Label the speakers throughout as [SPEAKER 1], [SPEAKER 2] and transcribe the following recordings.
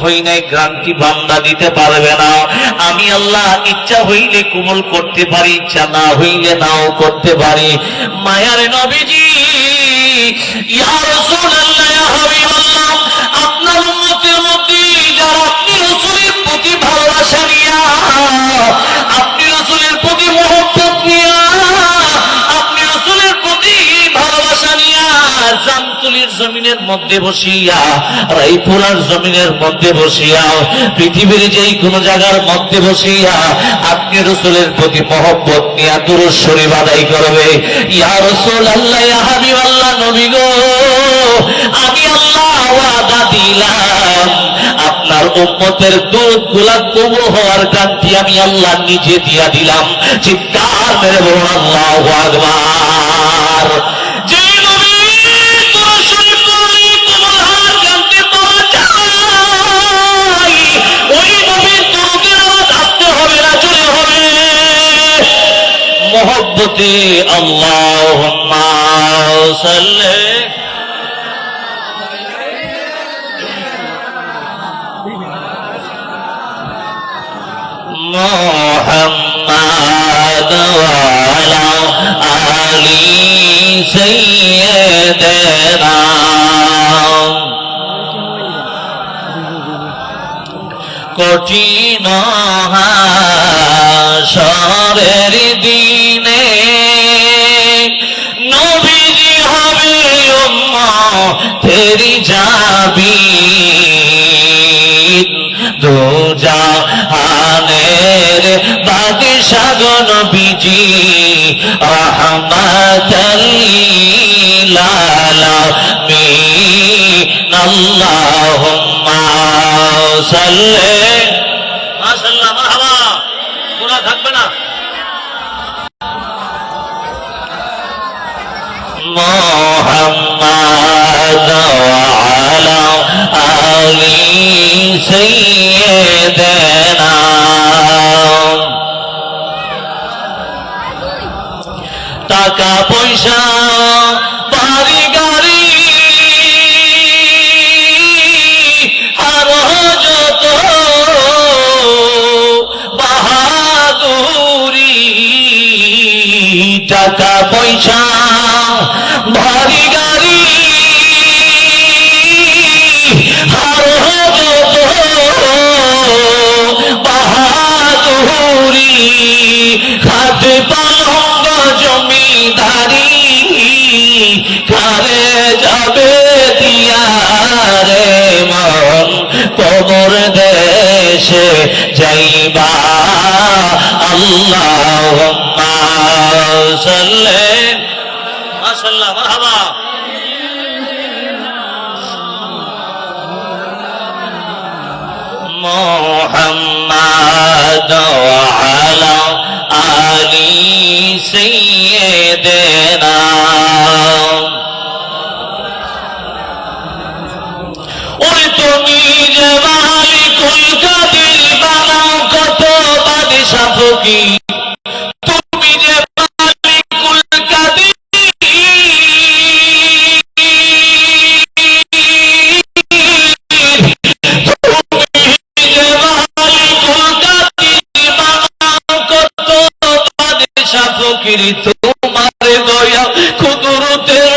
[SPEAKER 1] হই নাই গ্রান্টি বান্দা দিতে পারবে না। আমি আল্লাহ ইচ্ছা হইলে কবুল করতে পারি, ইচ্ছা না হইলে নাও করতে পারি। মায়ার নবীজি ইয়া রাসূলুল্লাহ, ইয়া হাবিবাল্লাহ, আপনার উম্মতের মধ্যে যারা আপনি রাসূলের প্রতি ভালোবাসা নিয়া, আপনি রাসূলের প্রতি মহব্বত নিয়া, আপনি রাসূলের প্রতি ভালোবাসা নিয়া জামতুলির জমিনের মধ্যে বসিয়া, রায়পুরার জমিনের মধ্যে বসিয়া, পৃথিবীর যেই কোন জায়গার মধ্যে বসিয়া আপনি রাসূলের প্রতি মহব্বত নিয়া দুরূদ শরীফ আদায় করবে। ইয়া রাসূলুল্লাহ, ইয়া হাবিবাল্লাহ, নবী গো, আমি আল্লাহ ওয়াদা দিলাম আপনার উম্মতের দুরূদগুলা কবুল হওয়ার গ্যারান্টি আমি আল্লাহ নিজে দিয়া দিলাম। চিৎকার মেরে বলুন আল্লাহু আকবার। যে নবী দুরূদ শরীফ পড়লে কবুল হওয়ার গ্যারান্টি পাওয়া যায়, ওই নবীর দুরূদের আওয়াজ আসতে হবে না জোরে হবে? মহব্বতে আল্লাহুম্মা সাল্লি মুহাম্মাদ ওয়া আলা আলি সাইয়্যিদিনা। কঠিন হাসরের দিনে নবীজি হবে উম্মতের জাবিন, দুজাহানের বাদশাহ নবীজি রাহমাতাল লিল আলামিন। আল্লাহুম্মা সাল্লি, মাশাআল্লাহ, মারহাবা, গুনাহ থাকবে না। মুহাম্মাদ ওয়া আলা আলি সাইয়্যিদিনা। টাকা পয়সা বাড়ি গাড়ি আর যত বাহাদুরি, টাকা পয়সা বাড়ি গাড়ি আর যত বাহাদুরি, খাতে পালঙ্গ জমিদারি কারে যাবে দিয়া রে মন, কবর দেশে যাইবা। আল্লাহুম্মা সাল্লি, মাশাআল্লাহ, মারহাবা। মুহাম্মাদ ওয়া আলা আলি সাইয়্যিদিনা। ওই তুমি যে মালিকুল কাদির বানাও কত বাদশা ফকির, তুমি যে মালিকুল কাদির, তুমি যে মালিকুল কাদির বানাও কত বাদশা ফকির, তোমার দয়া কুদরতের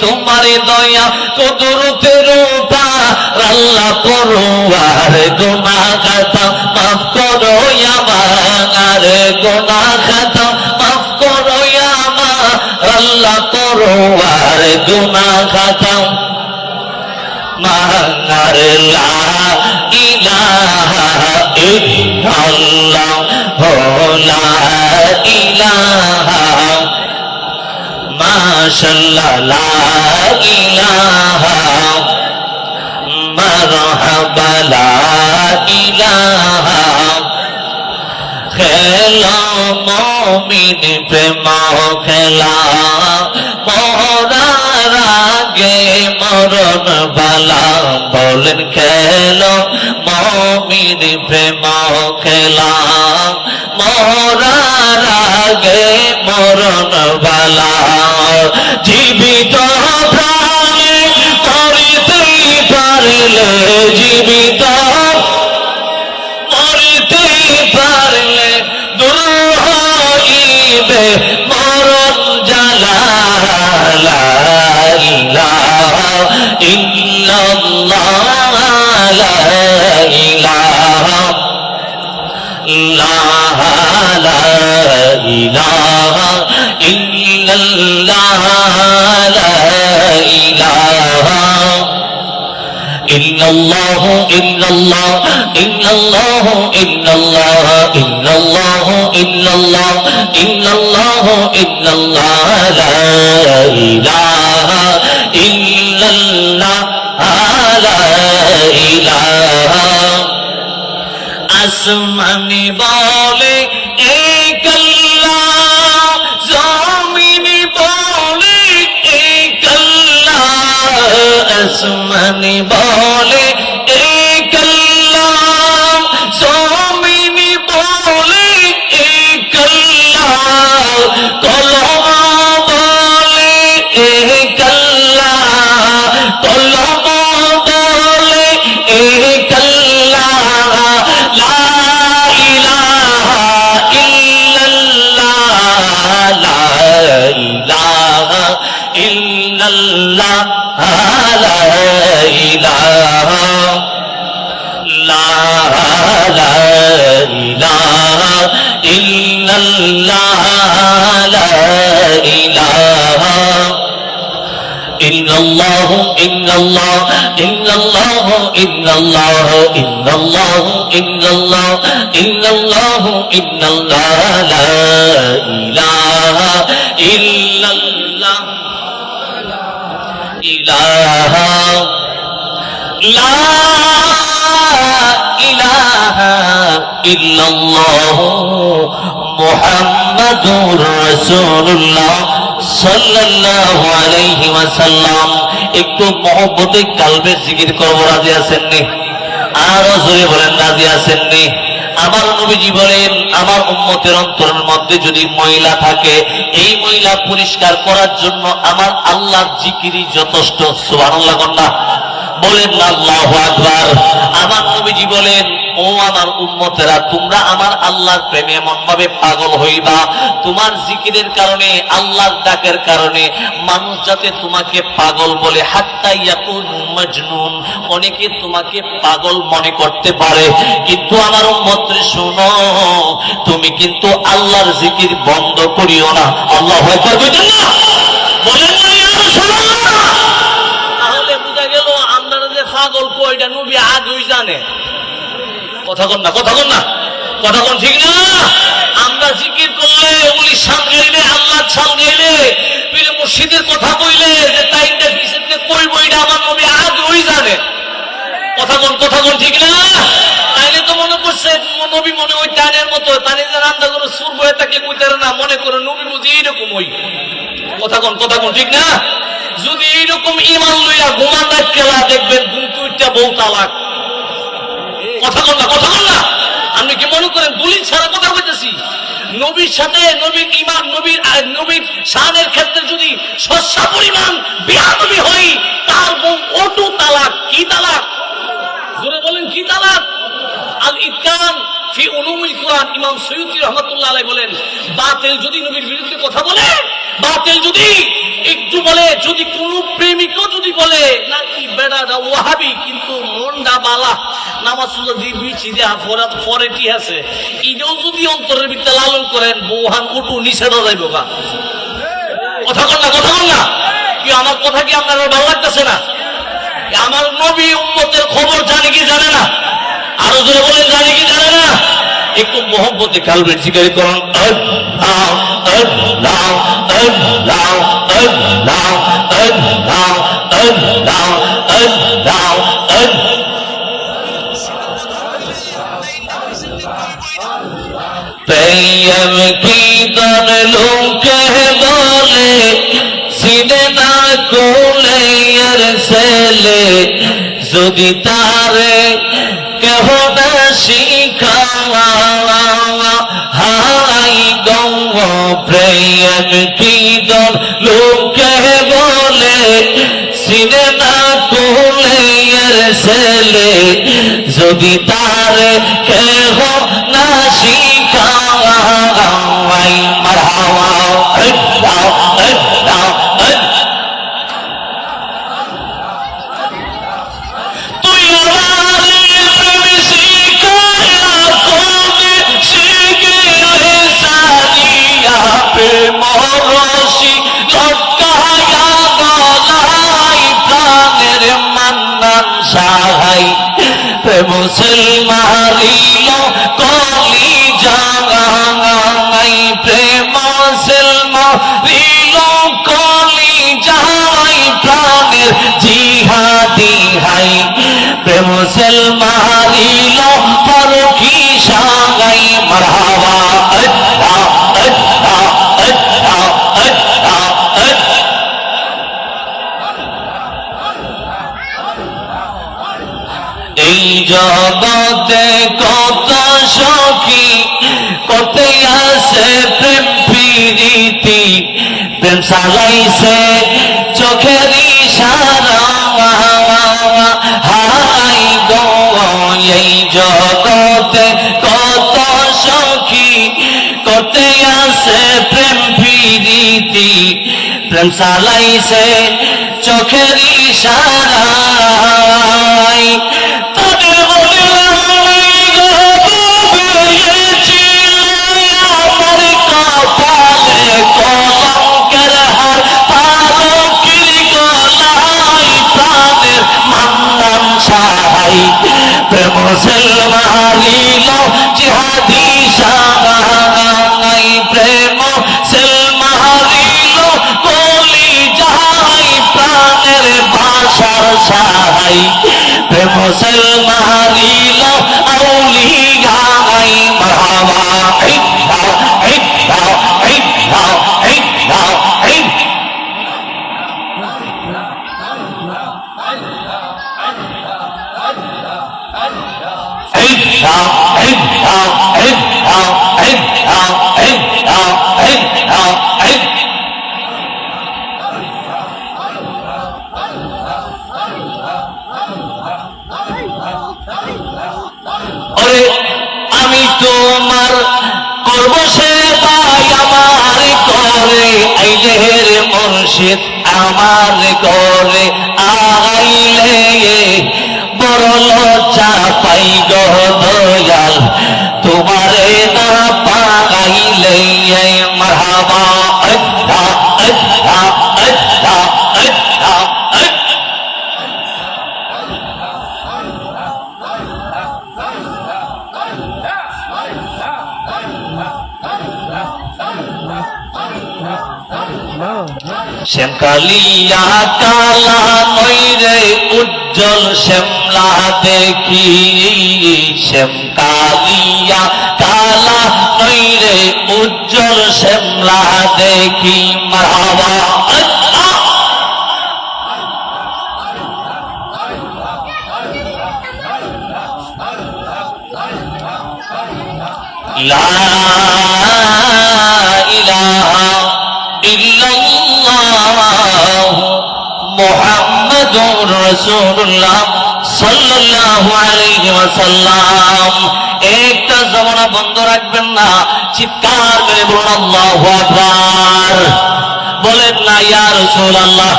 [SPEAKER 1] তোমারে দয়া কুদরতের আল্লাহ পরওয়ার, গুনাহ খাতা মাফ করো আমার, গুনাহ খাতা মাফ করো আমার আল্লাহ পরওয়ার, গুনাহ খাতা মাঙ্গার। লা ইলাহা ইল্লাল্লাহ, লা ইলাহা মাশাআল্লাহ, লা ইলাহা মারহাবা, লা ইলাহা। খেলা মুমিন প্রেম খেলা বলেন খেলো মুমিন প্রেম খেলা, মরার আগে মরণ বালা, জীবিত প্রাণে মরিতেই পারলে, জীবিত মরিতেই পারলে দূর হইবে মরণ জ্বালা। লা ইলাহা ইল্লাল্লাহ, লা ইলাহা লা ইলাহা ইল্লাল্লাহ, লা ইলাহা ইল্লাল্লাহ ইল্লাল্লাহ ইল্লাল্লাহ ইল্লাল্লাহ ইল্লাল্লাহ ইল্লাল্লাহ ইল্লাল্লাহ ইল্লাল্লাহ, লা ইলাহা ইল্লাল্লাহ, লা ইলাহা। আসমানি বলে এক আল্লাহ, জমিনি বলে এক আল্লাহ, আসমানি বলে এক আল্লাহ, জমিনি বলে এক আল্লাহ, কলম বলে এক আল্লাহ, কলম বলে এক আল্লাহ, লা ইলাহা ইল্লাল্লাহ, লা ইলাহা ইল্লাল্লাহ, লা ইলাহা লা ইলাহা ইল্লাল্লাহ, লা ইলাহা ইল্লাল্লাহ ইল্লাল্লাহ ইল্লাল্লাহ ইল্লাল্লাহ ইল্লাল্লাহ ইল্লাল্লাহ ইল্লাল্লাহ ইল্লাল্লাহ, লা ইলাহা ইল্লাল্লাহ, ইলাহা লা ইলাহা ইল্লাল্লাহ মুহাম্মাদুর রাসূলুল্লাহ সাল্লাল্লাহু আলাইহি ওয়াসাল্লাম। একটু মহব্বতে কালবে জিকির করব, রাজি আছেন নি? আরো জোরে বলেন, রাজি আছেন নি? আমার নবীজি বলেন, আমার উম্মতের অন্তরের মধ্যে যদি ময়লা থাকে, এই ময়লা পরিষ্কার করার জন্য আমার আল্লাহর জিকিরই যথেষ্ট। সুবহানাল্লাহ কন্যা বলেন না আল্লাহু আকবার। আমার নবীজি বলেন, ও আমার উম্মতেরা, তোমরা আমার আল্লাহর প্রেমে এমন ভাবে পাগল হইবা, তোমার জিকিরের কারণে, আল্লাহর ডাকের কারণে মানুষ যাতে তোমাকে পাগল বলে, হাত্তা ইয়াকুনু মাজনুন, অনেকে তোমাকে পাগল মনে করতে পারে। কিন্তু আমার উম্মতরে শোনো, তুমি কিন্তু আল্লাহর জিকির বন্ধ করিও না। আল্লাহু আকবার বলেন না, বলেন না ইয়া রাসূলুল্লাহ। তাহলে বুঝা গেল আপনারা যে পাগল কয়টা নবী আগেই জানে। কথা কন না, কথা কন না, কথা কন ঠিক না? আমরা জিকির করলে, ওলি শান গাইলে, আল্লাহর শান গাইলে, পীর মুর্শিদের কথা কইলে যে তাইনটা পিছনে কইব, এটা আমার নবী আগেই জানে। কথা কন, কথা কন ঠিক না? তাইলে তো মনে করছে নবী মনে ওই টানের মতো, তানে যে রান্না করে সুর বয়ে তাকে কইতারে না, মনে করে নবী বুঝি এইরকম ওই। কথা কন, কথা কন ঠিক না? যদি এইরকম ইমান লইয়া ঘুমান রাখা দেখবেন ঘুম তুইটা বউ তালাক। কথা কন না, কথা কন না। আপনি কি মনে করেন দলিল ছাড়া কথা বলতেছি? নবীর সাথে নবীর ইমান, নবীর শানের ক্ষেত্রে যদি সস্যা পরিমাণ বেয়াদবি হয়, তার বউ অটো তালাক। কি তালাক? জোরে বলেন, কি তালাক? আল ইতকান ফি উলুমিল কুরআন, ইমাম সৈয়দী রাহমাতুল্লাহ আলাইহি বলেন, বাতিল যদি নবীর বিরুদ্ধে কথা বলে, বাতিল যদি একটু বলে, যদি কোন প্রেমিকও যদি বলে নাকি বেড়াটা ওয়াহাবি কিন্তু মনটা বালা, নামাজ যদি বিচি দেয়া ফরেটি আছে, এটাও যদি অন্তরের ভিতরে লালন করেন, বৌহান উঠু নিষেধা যাইব গা। কথা কন না, কথা কন না। কি আমার কথা কি আপনার ভালো লাগতেছে না? আমার নবী উম্মতের খবর জানে কি জানে না? আরো জোরে বলেন, জানে কি জানে না? একটু মোহব্বতে কালবের জিকির করুন। আল্লাহ আল্লাহ আল্লাহ আল্লাহ আল্লাহ আল্লাহ আল্লাহ আল্লাহ। প্রেম কি গান লোকে বলে, সিনে না কোলে আর সেলে, যদি যদি তারে কেহ না শিখাই গৌ প্রেম কি দল লোকে বলে সিনে না কুলে ছেলে যদি তারে কেহ না শিখাই মারহাবা মুসলমানিল কলি জাগাই প্রেম মুসলমানিল কলি জাগাই প্রাণের জিহাদি হাই প্রেম মুসলমানিল পরকি সাগাই মারহাবা আল্লাহ আল্লাহ আল্লাহ আল্লাহ এই জগতে কত সখী কত আছে প্রেম প্রীতি প্রেম সাজাইছে চোখের ইশারা হাই গো এই জগতে কত সখী কত আছে প্রেম প্রীতি প্রেম সাজাইছে চোখের ইশারায় মুসলমানিল জিহাদি সাগাই প্রেম মুসলমানিল কলি যাহাই প্রাণের ভাষার সাহাই প্রেম মুসলমানিল আউলিয়াই মারহাবা ইল্লা ইল্লা ইল্লা ইল্লা আমি তোমার করব সেবাই আমার করে আইলের মুর্শিদ আমার করে আইলে বড় লজ্জা পাই গো দয়াল তোমারে না পাইলে মারহাবা আল্লাহ আল্লাহ আল্লাহ আল্লাহ শ্যামকালিয়া কালা নইরে উজ্জ্বল শ্যামলা দেখি শ্যামকালিয়া কালা নইরে উজ্জ্বল শ্যামলা দেখি মারহাবা আল্লাহ লা ইলাহা ইল্লাল্লাহ মুহাম্মাদুর রাসূলুল্লাহ সাল্লাল্লাহু আলাইহি ওয়াসাল্লাম। একটা জমানা বন্ধ রাখবেন না, চিৎকার করে বলুন আল্লাহু আকবার, বলেন না ইয়া রাসূলুল্লাহ।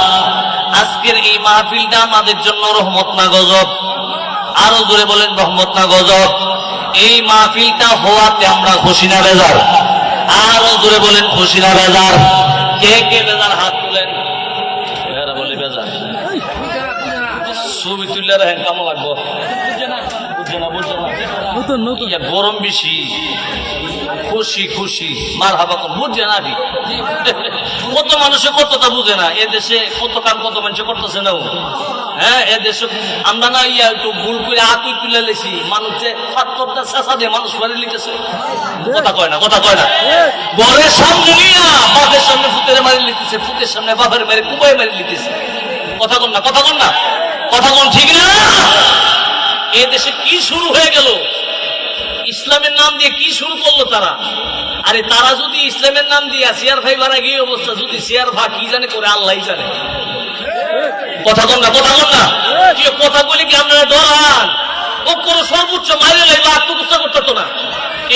[SPEAKER 1] আজকের এই মাহফিলটা আমাদের জন্য রহমত না গজব? আরো জোরে বলেন রহমত না গজব? এই মাহফিলটা হওয়াতে আমরা খুশি না বেজার? আরো জোরে বলেন খুশি না বেজার? কে কে বেজার হাত তুলেন? বলে বেজার ছবি তুললে রাখেন কেমন লাগবো? গরম বেশি, খুশি খুশি মার হাবা বুঝছে না। কত মানুষে কতটা বুঝে না। এদেশে কত কাম কত মানুষ করতেছে না। হ্যাঁ, এদেশে আমরা না ইয়া একটু ভুল করে আতুই তুলে লেছি, মানুষে ফাত্তরটা চেঁচা দিয়ে মানুষ মারি লিখেছে। কথা কয় না, কথা কয় না। ঘরের সামনে নিয়ে বাপের সামনে ফুতের মারি লিখতেছে, ফুতের সামনে বাপের মারি কুবাই মারি লিখতেছে। কথা কন না, কথা কন না। কথা কোন ঠিক না? এ দেশে কি শুরু হয়ে গেল? ইসলামের নাম দিয়ে কি শুরু করলো তারা? আরে তারা যদি ইসলামের নাম দিয়ে সিয়ার ভাই বাড়া গিয়ে অবস্থা, যদি সিয়ার ভা কি জানে করে আল্লাহই জানে। কথা কন না, কথা কন না, কি কথা বলি কি আপনারা ডরান? ও কোন সর্বোচ্চ মাইলে লাগবে আত্মহত্যা করতো না।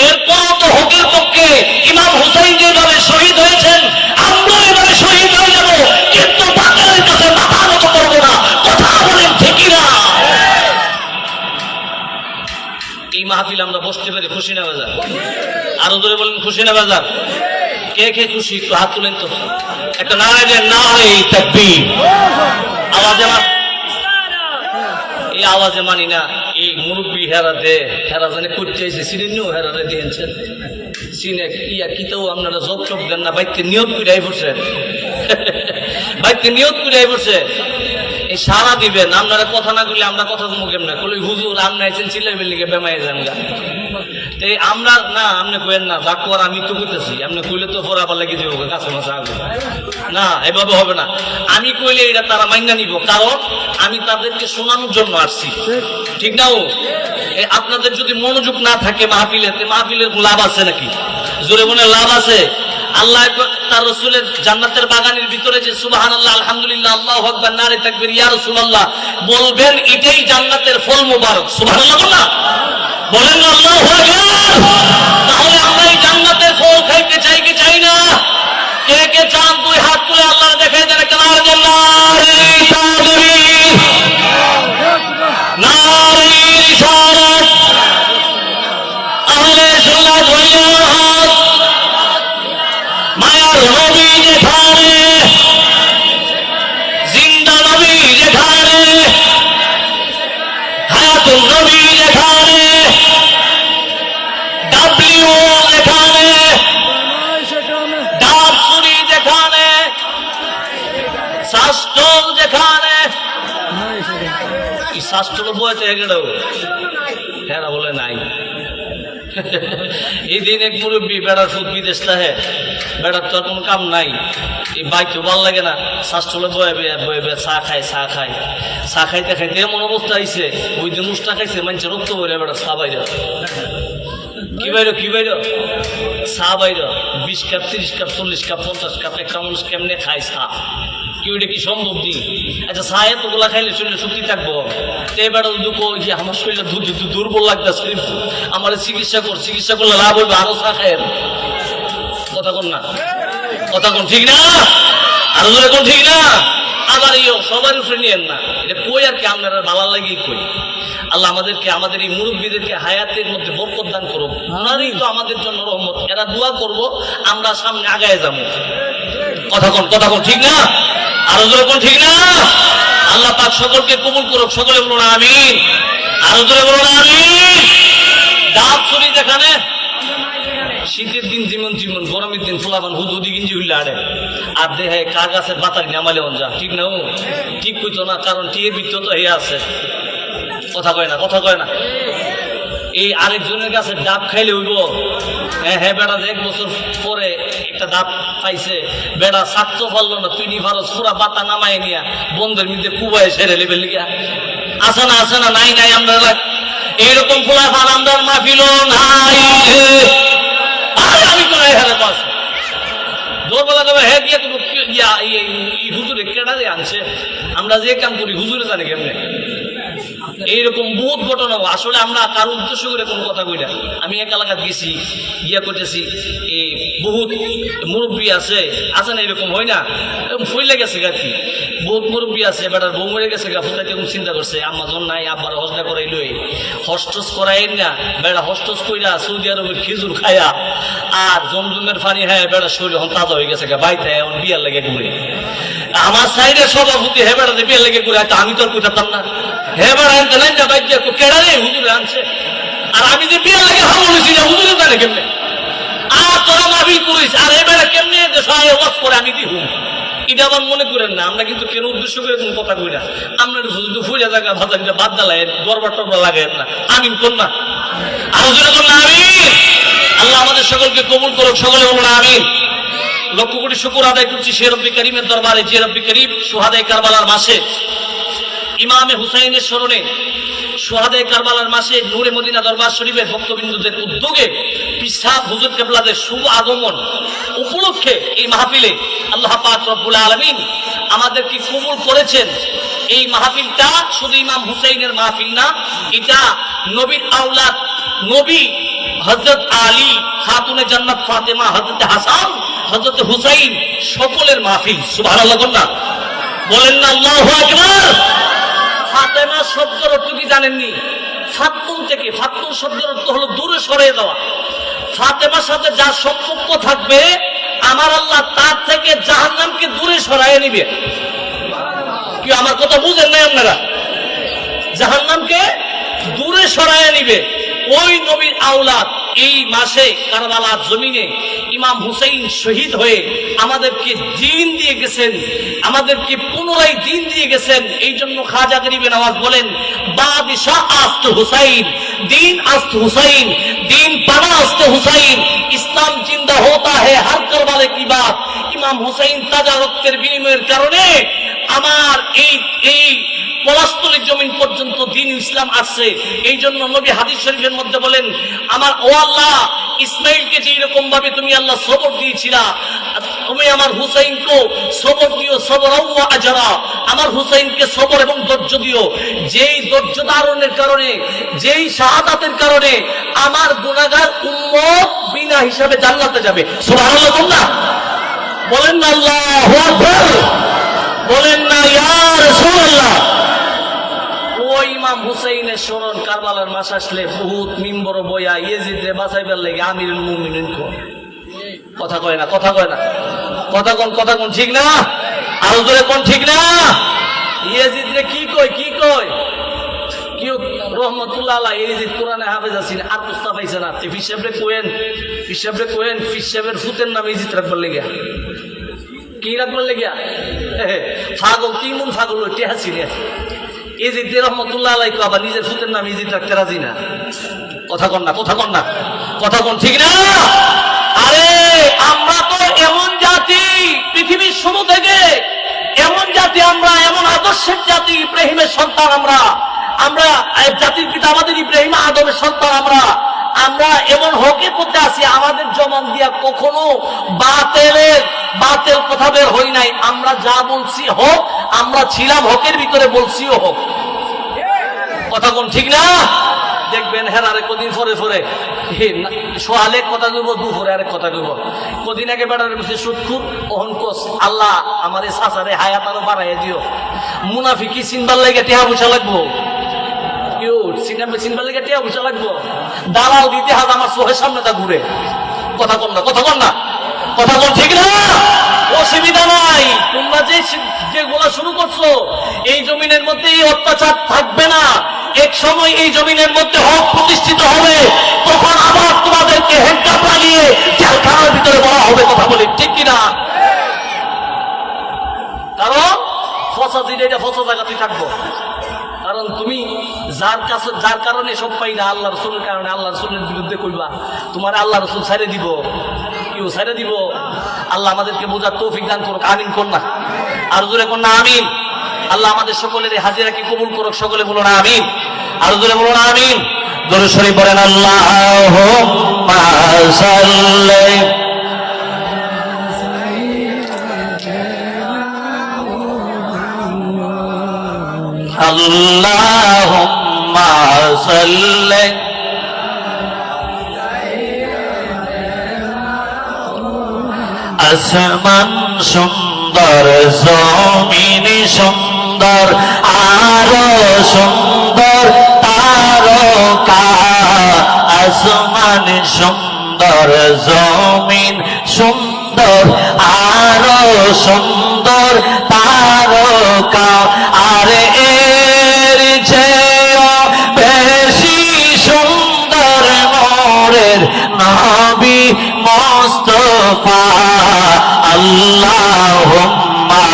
[SPEAKER 1] এরপরও তো হকের পক্ষে ইমাম হুসাইন যেভাবে শহীদ হয়েছেন, আমরা এভাবে শহীদ হয়ে যাব, কিন্তু বাতিলের কাছে মাথা নত করবো না। কথা বলেন ঠিক না? এই মাহফিল আমরা বসতে পারি খুশি না বাজার? আরো ধরে বলেন খুশি না বাজার? কে কে খুশি একটু হাত তুলেন তো, একটা নারায় দেন, নারে তাকবীর। আওয়াজে এই আওয়াজে মানি না। এই মুরব্বী হেরাতে হেরা জানে করতে এসে সিরিনিও হেরাতে দিয়েছেন সিনে ইয়া কিতেও আপনারা জব টপ দেন না, বাইককে নিয়ত করে পড়ছেন, বাইককে নিয়ত করে পড়ছে। এই সারা দিবেন আপনারা কথা না বললে আমরা কথা কমো কেমন না কই হুজুর আপনি আইছেন চিল্লাই বেলিকে বেমাই যান গা। এই আমরা না আপনি কইেন না যা কর আমি তো কইতেছি, আপনি কইলে তো ফোরাবার লাগিয়ে দিব কাছে মাছে আগুন না, এভাবে হবে না। আমি কইলে এটা তারা মাইনা নিব, কারণ আমি তাদেরকে শোনানোর জন্য আসছি, ঠিক না? ও আপনাদের যদি মনোযোগ না থাকে মাহফিলেতে, মাহফিলের লাভ আছে নাকি? জোরে মনে লাভ আছে? আল্লাহ তার রাসূলের জান্নাতের বাগানের ভিতরে যে সুবহানাল্লাহ আলহামদুলিল্লাহ আল্লাহু আকবার নারে তাকবীর ইয়া রাসূলুল্লাহ বলবেন, এটাই জান্নাতের ফল মোবারক। সুবহানাল্লাহ বলনা বলেন না আল্লাহু আকবার। তাহলে আমরা এই জান্নাতের ফল খাইতে চাই কি চাই না? কে কে চান দুই হাত তুলে আল্লাহর দেখাই দেন একটা নারে দেন, নারে তাকবীর, নারে রিসালাত, আহলে সুন্নাত ওয়াল জামাত। মায়ার নবী যেখানে, জিন্দা নবী যেখানে, হায়াতুন নবী যেখানে, ডাব্লিউ যেখানে, ডাবসুরি যেখানে, শাস্ত্রল যেখানে, শাস্ত্র বইতে এগেও হেরা বলে নাই। এই দিন এক মুরব্বী বেড়ার সুদ বিদেশ থাকে, বেড়ার তো আর কোনো কাম নাই, এই বাইকেও ভাল লাগে না, শাস্ত্রলে বয়ে বয়ে চা খায়, চা খাইতে খাইতে এমন অবস্থা হয়েছে, ওই দিন মুষ্টা খাইছে মানুষের রক্ত বলে বেড়া চা বাইরে কি বাইর চা বাইর 20 কাপ 30 কাপ 40 কাপ 50 কাপ একটা মানুষ কেমনে খায় চা? কি ওইটা কি সম্ভব নেই? আচ্ছা চা এতগুলা খাইলে শরীরে শক্তি থাকবো? এবার দুঃখ যে আমার শরীরে দুর্বল লাগতেছে, আমার চিকিৎসা করলে লাভ হইবে, আরো চা খায়। কথা কোন না, কথা কোন ঠিক না? আরো ধরে কোন ঠিক না? আবার ইও সবার উপরে নিয়েন না, এটা কই আর কি আপনারা ভালো লাগি কই। আল্লাহ আমাদেরকে, আমাদের এই মুরব্বীদেরকে হায়াতের মধ্যে বরকত দান করুক, ওনারই তো আমাদের জন্য রহমত। এরা দোয়া করব, আমরা সামনে আগায় যাবো। কথা কোন ঠিক না? আরো জোরে কোন ঠিক না? আল্লাহ পাক সকলকে কবুল করুক, সকলে বলুন আমিন। আরো জোরে বলুন আমিন। ডাব ছড়ি যেখানে, শীতের দিন যেমন গরমের দিন ফুলাবান হুদুদি গিঞ্জি হইলে আড়ে আর দেহে কার গাছের পাতার নামালে যা, ঠিক না? ও ঠিক কইতো না, কারণ টিয়ের ভিতর তো হে আছে। কথা কয় না। এই আরেকজনের কাছে ডাব খাইলে হইব? হ্যাঁ বেড়া 1 বছর পরে একটা ডাব পাইছে, বেড়া ছাড়তে পারলো না, তুই ভারত পুরা বাতা নামাই নিয়া বন্ধের মধ্যে কুবাই সেরে লেবে লিগা আছে না? নাই আমরা এইরকম ফুলা ফান আমরা মাহফিল নাই। আমি তো নাই হারে পাস দোরবেলা দেবে হে দিয়ে তুমি হুজুরে কেডা দিয়ে আনছে, আমরা যে কাম করি হুজুরে জানে কেমনে। এইরকম বহুত ঘটনা। আসলে আমরা কারো উদ্দেশ্য করে কোনো কথা কই না। আমি এক এলাকাত গেছি, করতেছি, এই বহুত মুরব্বী আছে না, এরকম হয় না, ফইলে গেছে গা কি, বহুত মুরব্বী আছে, বেটার বউ মরে গেছে গা, ফুটাকে চিন্তা করছে আম্মা জন নাই, আব্বার হজটা করাই লই, হস্টস করাই না, বেড়া হস্টস কইরা সৌদি আরবের খেজুর খায়া আর জমজমের পানি হ্যাঁ বেড়া শরীর এখন তাজা হয়ে গেছে গা, বাইতে এখন বিয়ার লেগে ঘুরে। আমার সাইডের সভাপতি হে বেড়া বিয়ার লেগে ঘুরে, আমি তো আর কইতাম না, হে বেড়া আনতে নাই না বাইক কেডা রে হুজুরে আনছে, আর আমি যে বিয়ার লাগে হামল হয়েছি না হুজুরে জানে কেমনে। আর তোরা মাহফিল করিস, আর এ বেড়া কেমনে ওয়াজ করে আমি দিহু, এটা আমার মনে করেন না। আমরা কিন্তু কেন উদ্দেশ্য করে কোনো কথা কই না, আমরা শুধু ফুলে জায়গা ভাতা বাদ দালাই দরবার টরবার লাগাই না। আমিন কোন না, আলোচনা কোন না আমিন। আল্লাহ আমাদের সকলকে কবুল করুক, সকলে বলুন আমিন। লক্ষ কোটি শুকর আদায় করছি সে রব্বি করিমের দরবারে, যে রব্বি করিম সুহাদায়ে কারবালার মাসে
[SPEAKER 2] ইমামে হুসাইনের স্মরণে সোহাদায়ে কারবালার মাসে নূরে মদিনা দরবার শরীফের ভক্তবিন্দুদের উদ্যোগে পিসাব হুজুর কেবলাদের শুভ আগমন উপলক্ষে এই মাহফিলে আল্লাহ পাক রব্বুল আলামিন আমাদেরকে কবুল করেছেন। এই মাহফিলটা শুধু ইমাম হুসাইনের মাহফিল না, এটা নবীর আওলাদ নবী হযরত আলী, খাতুনে জান্নাত ফাতেমা, হযরত হাসান, হযরত হুসাইন সকলের মাহফিল। সুবহানাল্লাহ বলেন না আল্লাহু আকবার। ফাতেমা শব্দের অর্থ কি জানেননি? ফাত্তুন থেকে, ফাত্তুন শব্দের অর্থ হলো দূরে সরিয়ে দেওয়া। ফাতেমার সাথে যার সম্পর্ক থাকবে আমার আল্লাহ তার থেকে জাহান্নামকে দূরে সরাইয়ে নিবে। কি আমার কথা বুঝেন নাই আপনারা? জাহান্নামকে দূরে সরাইয়ে নিবে ওই নবীর আওলাদ। এই মাসে কারবালার জমিনে ইমাম হুসাইন শহীদ হয়ে আমাদেরকে দিন দিয়ে গেছেন, আমাদেরকে পুনরায় দিন দিয়ে গেছেন। এই জন্য খাজা গরিবে নওয়াজ বলেন, বাদশাহ আস্ত হুসাইন, দিন আস্ত হুসাইন, দিন পানা আস্ত হুসাইন, ইসলাম জিন্দা হোতা है हर करबाले की बात। ইমাম হুসাইন তাজা রক্তের বিনিময়ের কারণে আমার এই পলাশতলির জমিন পর্যন্ত দিন ইসলাম আসছে। এই জন্য নবী হাদিস শরীফের মধ্যে বলেন, আমার ও আল্লাহ, ইসমাইলকে যে এরকম ভাবে তুমি আল্লাহ সবর দিয়েছিলা, তুমি আমার হুসাইনকে সবর দিও, সবর ওয়া আজরা, আমার হুসাইনকে সবর এবং ধৈর্য দিও। যেই ধৈর্য ধারণের কারণে, যেই শাহাদাতের কারণে আমার গুনাহগার উম্মত বিনা হিসাবে জান্নাতে যাবে। সুবহানাল্লাহ বলেন না আল্লাহু আকবার, বলেন না ইয়া রাসূলুল্লাহ। ওই ইমাম হুসাইনের স্মরণ কারবালার মাস আসলে বহুত মিম্বর বয়া ইয়েজিদরে বাঁচাইবার লাগে আমিরুল মুমিনিন কথা কয় না, কথা কয় না, কথা কোন ঠিক না? আরো জোরে কোন ঠিক না? ইয়েজিদরে কি কয় কি রহমতুল্লাহ আলাইহি ইয়েজিদ কোরআনে হাফেজ আছেন, আর মুস্তাফা পাইছে না। ফিসাবরে কোয়েন ফিসাবের ফুতের নাম ইয়েজিদ রাখবার লাগে। কি রাখবার লাগে? ছাগল তিন ছাগল ওইটি হাসিনে ইজিদ রহমতুল্লাহ আলাইহি আবার নিজের ফুতের নাম ইজিদ রাখতে রাজি না। কথা কন ঠিক না? আরে আমরা তো এমন জাতি, পৃথিবীর শুরু থেকে এমন জাতি, আমরা এমন আদর্শের জাতি, ইব্রাহিমের সন্তান আমরা জাতির পিতা আমাদের ইব্রাহিম আদমের সন্তান। আমরা এমন হকের পথে আছি, আমাদের জমান দিয়া কখনো বাতেল কথা বের হই নাই। আমরা যা বলছি হোক, আমরা ছিলাম হকের ভিতরে, বলছিও হোক। কথা কোন ঠিক না? দেখবেন হ্যাঁ আরে কদিন পরে সোহালে কথা কইব, দুপুরে আরেক কথা কইব। কদিন আগে বেড়ার বসে সুৎখুর ওহন কোস, আল্লাহ আমার এই সাসারে হায়াত আরো বাড়াইয়া দিও। মুনাফিকি চিনবার লাগে টেহা পয়সা লাগবো, চিনবার লাগে টেহা পয়সা লাগবো। দালাল দিতে হাত আমার চোখের সামনে তা ঘুরে। কথা কন না, কথা কোন ঠিক না? অসুবিধা নাই, তোমরা যেগুলো শুরু করছো এই জমিনের মধ্যে এই অত্যাচার থাকবে না। এক সময় এই জমিনের মধ্যে হক প্রতিষ্ঠিত হবে, তখন আবার তোমাদেরকে হ্যান্ডকাপ লাগিয়ে জেলখানার ভিতরে বলা হবে। কথা বলি ঠিক কিনা? কারণ ফসা দিলে এটা ফসা জায়গাতেই থাকবো। কারণ তুমি যার কারণে সব পাইলা, আল্লাহ রসুলের কারণে, আল্লাহ রসুলের বিরুদ্ধে কইবা, তোমার আল্লাহ রসুল ছেড়ে দিব, কেউ ছেড়ে দিব। আল্লাহ আমাদেরকে বোঝার তৌফিক দান করুক, আমিন কোন না? আর জোরে কোন না আমিন? আল্লাহ আমাদের সকলের হাজিরাকে কবুল করুক, সকলে বলো না আমিন, আর জোরে বলো না আমিন। দরুদ শরীফ পড়েন, আল্লাহুম্মা সাল্লি আল্লাহুম্মা সাল্লি আসমান সুন্দর, জমিন সুন্দর, আরো সুন্দর তারকা। আসমান সুন্দর, জমিন সুন্দর, আরো সুন্দর তারকা। আরে এর চেয়েও বেশি সুন্দর মোরের নবী মুস্তাফা। আল্লাহুম্মা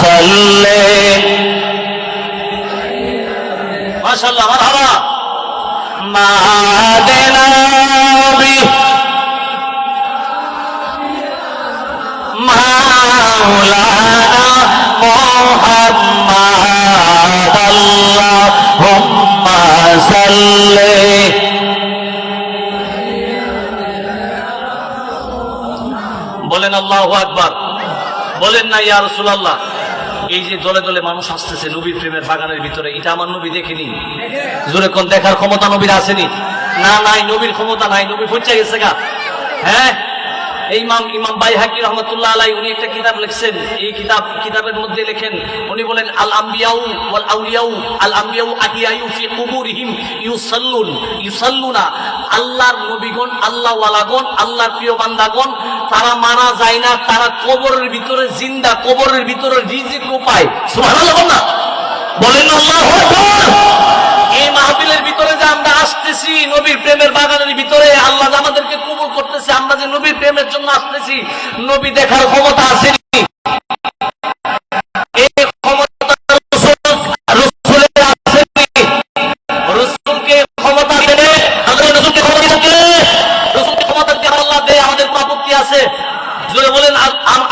[SPEAKER 2] সাল্লি। মাশাআল্লাহ, মারহাবা। মাদে নবী মাওলানা মুহাম্মদ না ইয়া রাসূলুল্লাহ, এই যে দলে দলে মানুষ আসতেছে নবীর প্রেমের বাগানের ভিতরে, এটা আমার নবী দেখেনি? জোরে কোন দেখার ক্ষমতা নবীর আসেনি? না, নাই, নবীর ক্ষমতা নাই, নবী পৌঁছে গেছে গা। হ্যাঁ, ইমাম বাইহাকি রহমতুল্লাহ আলাইহি উনি একটা কিতাব লিখছেন। এই কিতাবের মধ্যে লেখেন, উনি বলেন আল আম্বিয়াউ ওয়াল আউলিয়াউ, আল আম্বিয়াউ আহিয়ায়ু ফি কুবুরিহিম ইউসাল্লুনা। আল্লাহর নবীগণ, আল্লাহ ওয়ালাগণ, আল্লাহর প্রিয় বান্দাগণ, তারা মারা যায় না, তারা কবরের ভিতরে জিন্দা, কবরের ভিতরে রিজিক পায়। সুবহানাল্লাহ না বলেন আল্লাহু আকবার। এই মাহফিলের ভিতরে যে আমরা আসতেছি নবীর প্রেমের বাগানের ভিতরে, আল্লাহ আমাদেরকে কবুল করতেছে, আমরা যে নবীর প্রেমের জন্য আসতেছি, নবী দেখার ক্ষমতা আসেনি? এই ক্ষমতা রাসূলের আসেনি? রাসূলকে ক্ষমতা দেবে, রাসূলকে ক্ষমতা দেবে, রাসূলকে ক্ষমতা দিয়ে আল্লাহ দেয়। আমাদের কোনো আপত্তি আছে? জোরে বলেন,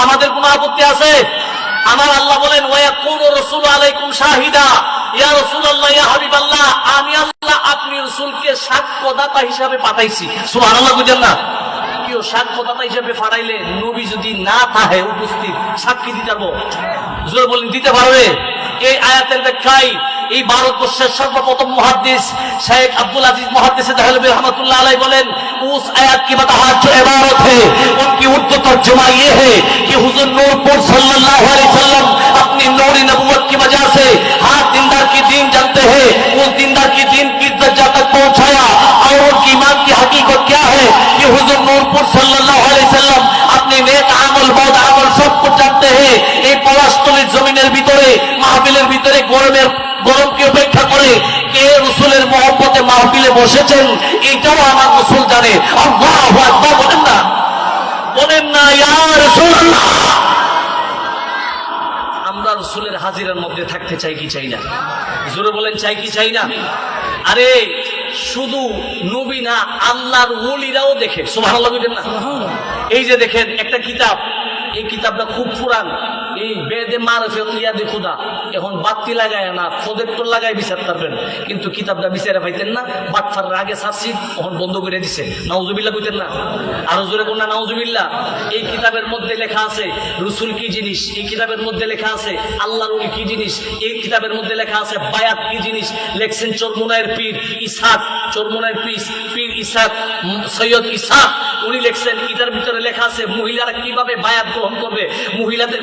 [SPEAKER 2] আমাদের কোনো আপত্তি আছে? আমার আল্লাহ বলেন ওয়ায়াকুনু রাসূলু আলাইকুম শাহিদা, ইয়া রাসূলুল্লাহ, ইয়া হাবিবাল্লাহ, আমি আল্লাহ আপনি রাসূলকে সাক্ষ্যদাতা হিসাবে পাঠাইছি। সুবহানাল্লাহ বুঝেন না? কেউ সাক্ষ্যদাতা হিসাবে পাঠাইলে নবী যদি না থাকে উপস্থিত, সাক্ষী দিতে পারবো? জোরে বলেন, দিতে পারবে? এই আয়াতের ব্যাখ্যায় এই ভারতবর্ষের সর্বপ্রথম মুহাদ্দিস শেখ আব্দুল আজিজ মুহাদ্দিস দেহলভী রহমতুল্লাহ আলাইহি বলেন, उस आयत की वजह जो इबारत है उनकी उर्दू तर्जुमा ये है कि हुजूर नूरपुर सल्लल्लाहु अलैहि वसल्लम अपनी नूरी नबूवत की वजह से हर दीनदार की दीन जानते हैं, उस दीनदार की दीन की दर्जा तक पहुंचाया। और उनकी ईमान की हकीकत क्या है कि हुजूर नूरपुर सल्लल्लाहु अलैहि वसल्लम अपने नेक আমল বদ আমল সব कुछ जानते हैं। এই পলাশতলির জমিনের ভিতরে, মাহফিলের ভিতরে গরমকে উপেক্ষা করে কে রাসূলের মহব্বতে মাহফিলে বসেছেন, এটাও আমার রাসূল জানে। আল্লাহু আকবার বলেন না, বলেন না ইয়া রাসূলুল্লাহ। আমরা রাসূলের হাজিরার মধ্যে থাকতে চাই কি চাই না? জোরে বলেন, চাই কি চাই না? আরে শুধু নবী না, আল্লাহর ওলিরাও দেখে। সুবহানাল্লাহ বলেন না? এই যে দেখেন একটা কিতাব, এই কিতাবটা খুব পুরান, এই বেদে মারফত ইয়াদে খুদা, এখন বাতি লাগায় না, প্রজেক্টর লাগায় বিচার পারবেন, কিন্তু কিতাবটা বিচারে পাইতেন না। বাটফার আগে সারছি, এখন বন্ধ করে দিছে। নাউজুবিল্লাহ কইতেন না? আরো জোরে কোন না নাউজুবিল্লাহ। এই কিতাবের মধ্যে লেখা আছে রাসূল কি জিনিস, এই কিতাবের মধ্যে লেখা আছে আল্লাহর ওলি কি জিনিস, এই কিতাবের মধ্যে লেখা আছে বায়াত কি জিনিস। লেখছেন চরমোনায়ের পীর ইসহাক, চরমোনায়ের পীর ইসহাক, সৈয়দ ইসহাক, উনি লেখছেন। এটার ভিতরে লেখা আছে মহিলারা কিভাবে বায়াত গ্রহণ করবে,